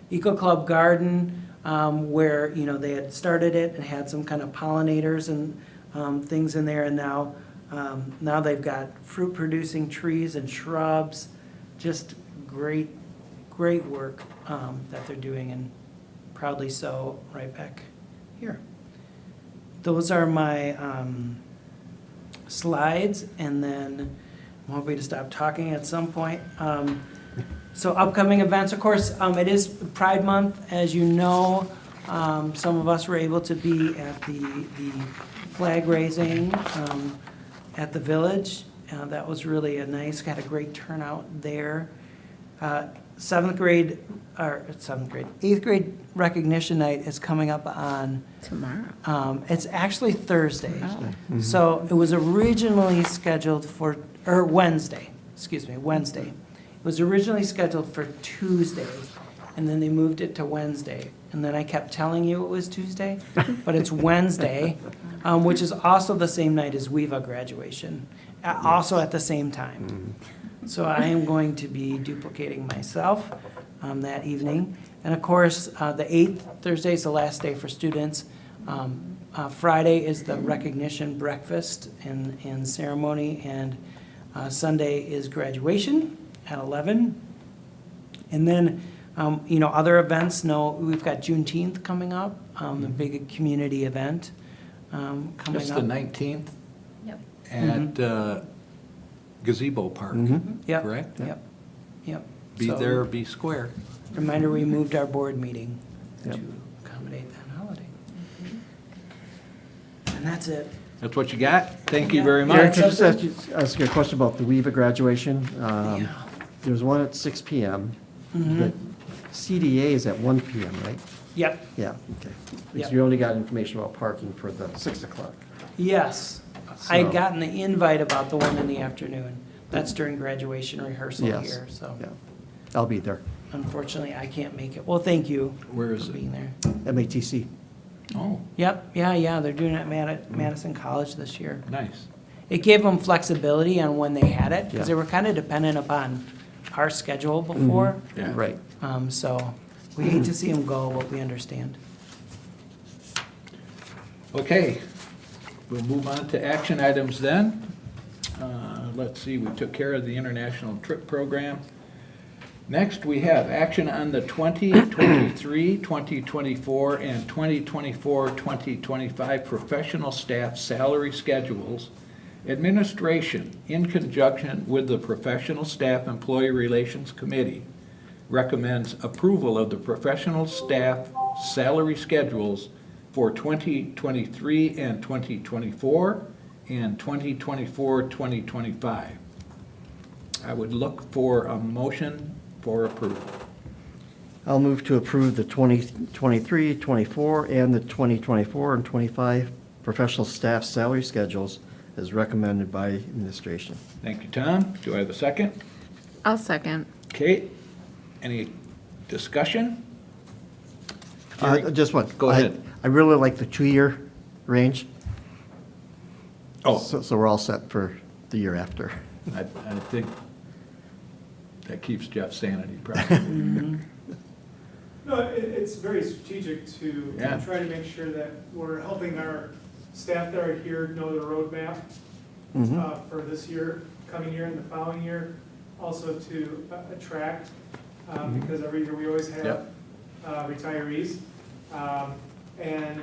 Eco Club Garden, where, you know, they had started it and had some kind of pollinators and things in there, and now they've got fruit-producing trees and shrubs. Just great work that they're doing, and proudly so, right back here. Those are my slides, and then I'm hoping to stop talking at some point. So upcoming events, of course, it is Pride Month, as you know. Some of us were able to be at the flag raising at the village. That was really got a great turnout there. 8th grade recognition night is coming up on Tomorrow. it's actually Thursday. So it was originally scheduled for, or Wednesday. It was originally scheduled for Tuesday, and then they moved it to Wednesday. And then I kept telling you it was Tuesday, but it's Wednesday, which is also the same night as WEVA graduation, also at the same time. So I am going to be duplicating myself that evening. And of course, the 8th, Thursday is the last day for students. Friday is the recognition breakfast and ceremony, and Sunday is graduation at 11. And then, other events, we've got Juneteenth coming up, the big community event coming up. That's the 19th Yep. at Gazebo Park, Yep. correct? Yep. Be So, there, be square. Reminder, we moved our board meeting Yep. to accommodate that holiday. And that's it. That's what you got? Thank you very Eric, much. can I just ask you a question about the WEVA graduation? Yeah. There's one at 6 PM. The CDA is at 1 PM, right? Yep. Yeah, okay. Because Yep. you only got information about parking for the 6 o'clock. Yes. I had So- gotten the invite about the one in the afternoon. That's during graduation rehearsal Yes. here, so Yeah, I'll be there. unfortunately, I can't make it. Well, thank you Where is for it? being there. MATC. Oh, Yep, yeah, they're doing it at Madison College this year. nice. It gave them flexibility on when they had it, because Yeah. they were kind of dependent upon our schedule before. Yeah. Right. So we hate to see them go, but we understand. Okay, we'll move on to action items then. Let's see, we took care of the international trip program. Next, we have action on the 2023, 2024, and 2024-2025 professional staff salary schedules. Administration, in conjunction with the Professional Staff Employee Relations Committee, recommends approval of the professional staff salary schedules for 2023 and 2024 and 2024-2025. I would look for a motion for approval. I'll move to approve the 2023, 24, and the 2024 and 25 professional staff salary schedules as recommended by administration. Thank you, Tom. Do I have a second? I'll second. Kate, any discussion? Just one. Go ahead. I really like the 2-year range, Oh, so we're all set for the year after. I think that keeps Jeff's sanity probably. No, it's very strategic to Yeah. try to make sure that we're helping our staff that are here know the roadmap for this year, coming year, and the following year. Also to attract, because every year we always have Yep. retirees. And,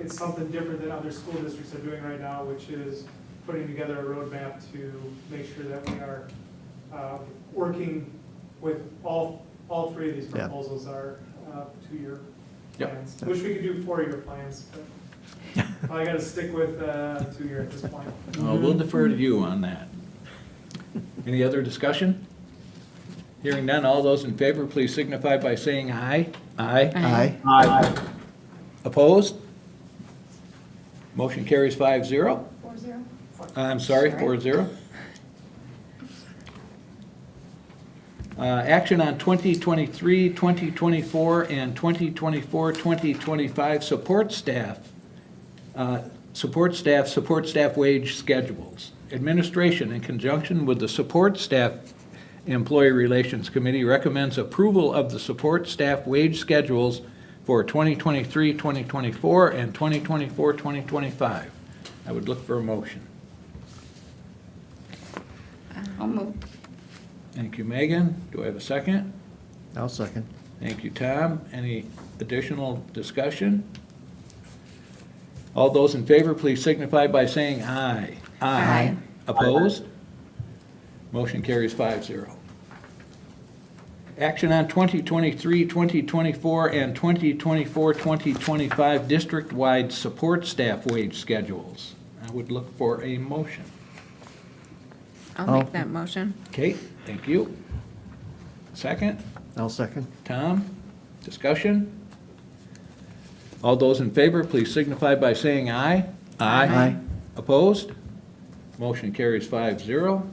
it's something different than other school districts are doing right now, which is putting together a roadmap to make sure that we are working with all 3 of these Yeah. proposals are 2-year Yep. plans. Wish we could do 4-year plans, but I gotta stick with 2-year at this point. We'll defer to you on that. Any other discussion? Hearing none, all those in favor, please signify by saying aye. Aye. Aye. Opposed? Motion carries 5-0. 4-0? I'm sorry, 4-0. Action on 2023, 2024, and 2024-2025 support staff wage schedules. Administration, in conjunction with the Support Staff Employee Relations Committee, recommends approval of the support staff wage schedules for 2023, 2024, and 2024, 2025. I would look for a motion. I'll move. Thank you, Megan. Do I have a second? I'll second. Thank you, Tom. Any additional discussion? All those in favor, please signify by saying aye. Aye. Opposed? Motion carries 5-0. Action on 2023, 2024, and 2024, 2025 district-wide support staff wage schedules. I would look for a motion. I'll make that motion. Kate, thank you. Second? I'll second. Tom, discussion? All those in favor, please signify by saying aye. Aye. Opposed? Motion carries 5-0.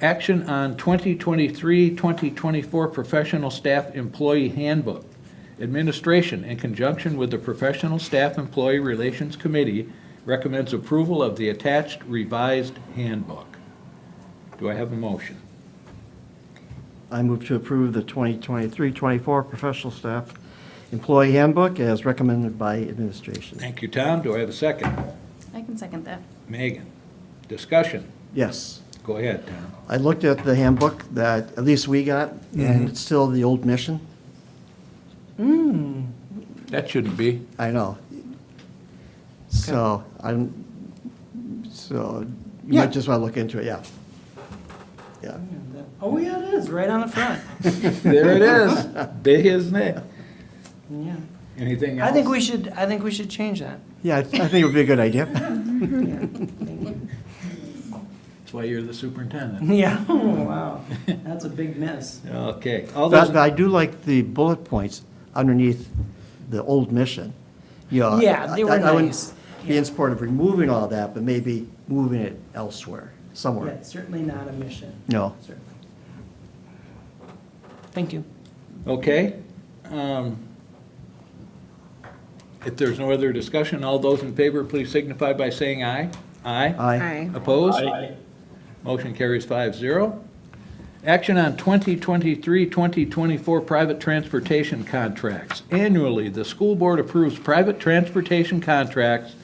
Action on 2023, 2024 Professional Staff Employee Handbook. Administration, in conjunction with the Professional Staff Employee Relations Committee, recommends approval of the attached revised handbook. Do I have a motion? I move to approve the 2023-24 Professional Staff Employee Handbook as recommended by administration. Thank you, Tom. Do I have a second? I can second that. Megan, discussion? Yes. Go ahead, Tom. I looked at the handbook that at least we got, and it's still the old mission. That shouldn't be. I know. So, you Yeah. might just want to look into it, yeah. Yeah. Oh, yeah, it is, right on the front. There it is. Big, isn't it? Yeah. Anything else? I think we should change that. Yeah, I think it would be a good idea. That's why you're the superintendent. Yeah, oh, wow, that's a big miss. Okay. All those, But I do like the bullet points underneath the old mission. You know, Yeah, they were I wouldn't nice. be in support of removing all that, but maybe moving it elsewhere, Yeah, somewhere. it's certainly not a mission. No. Certainly. Thank you. okay. If there's no other discussion, all those in favor, please signify by saying aye. Aye. Aye. Opposed? Motion carries 5-0. Action on 2023, 2024 private transportation contracts. Annually, the school board approves private transportation contracts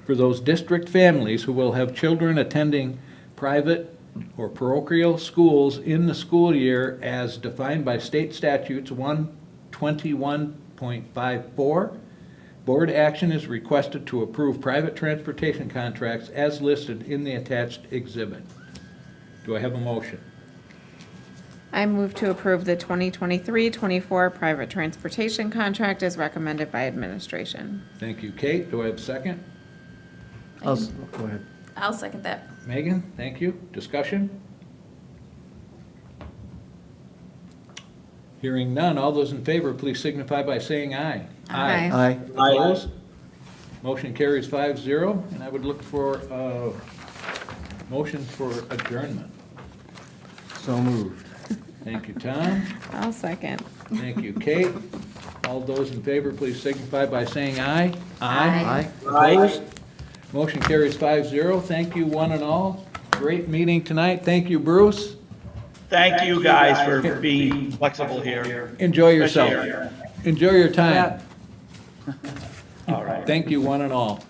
for those district families who will have children attending private or parochial schools in the school year as defined by state statutes 121.54. Board action is requested to approve private transportation contracts as listed in the attached exhibit. Do I have a motion? I move to approve the 2023-24 private transportation contract as recommended by administration. Thank you, Kate. Do I have a second? Go ahead. I'll second that. Megan, thank you. Discussion? Hearing none, all those in favor, please signify by saying aye. Aye. Aye. Opposed? Motion carries 5-0, and I would look for a motion for adjournment. So moved. Thank you, Tom. I'll second. Thank you, Kate. All those in favor, please signify by saying aye. Aye. Opposed? Motion carries 5-0. Thank you, one and all. Great meeting tonight. Thank you, Bruce. Thank you guys for being flexible here. Enjoy yourself. Especially here. Enjoy your time. All right. Thank you, one and all.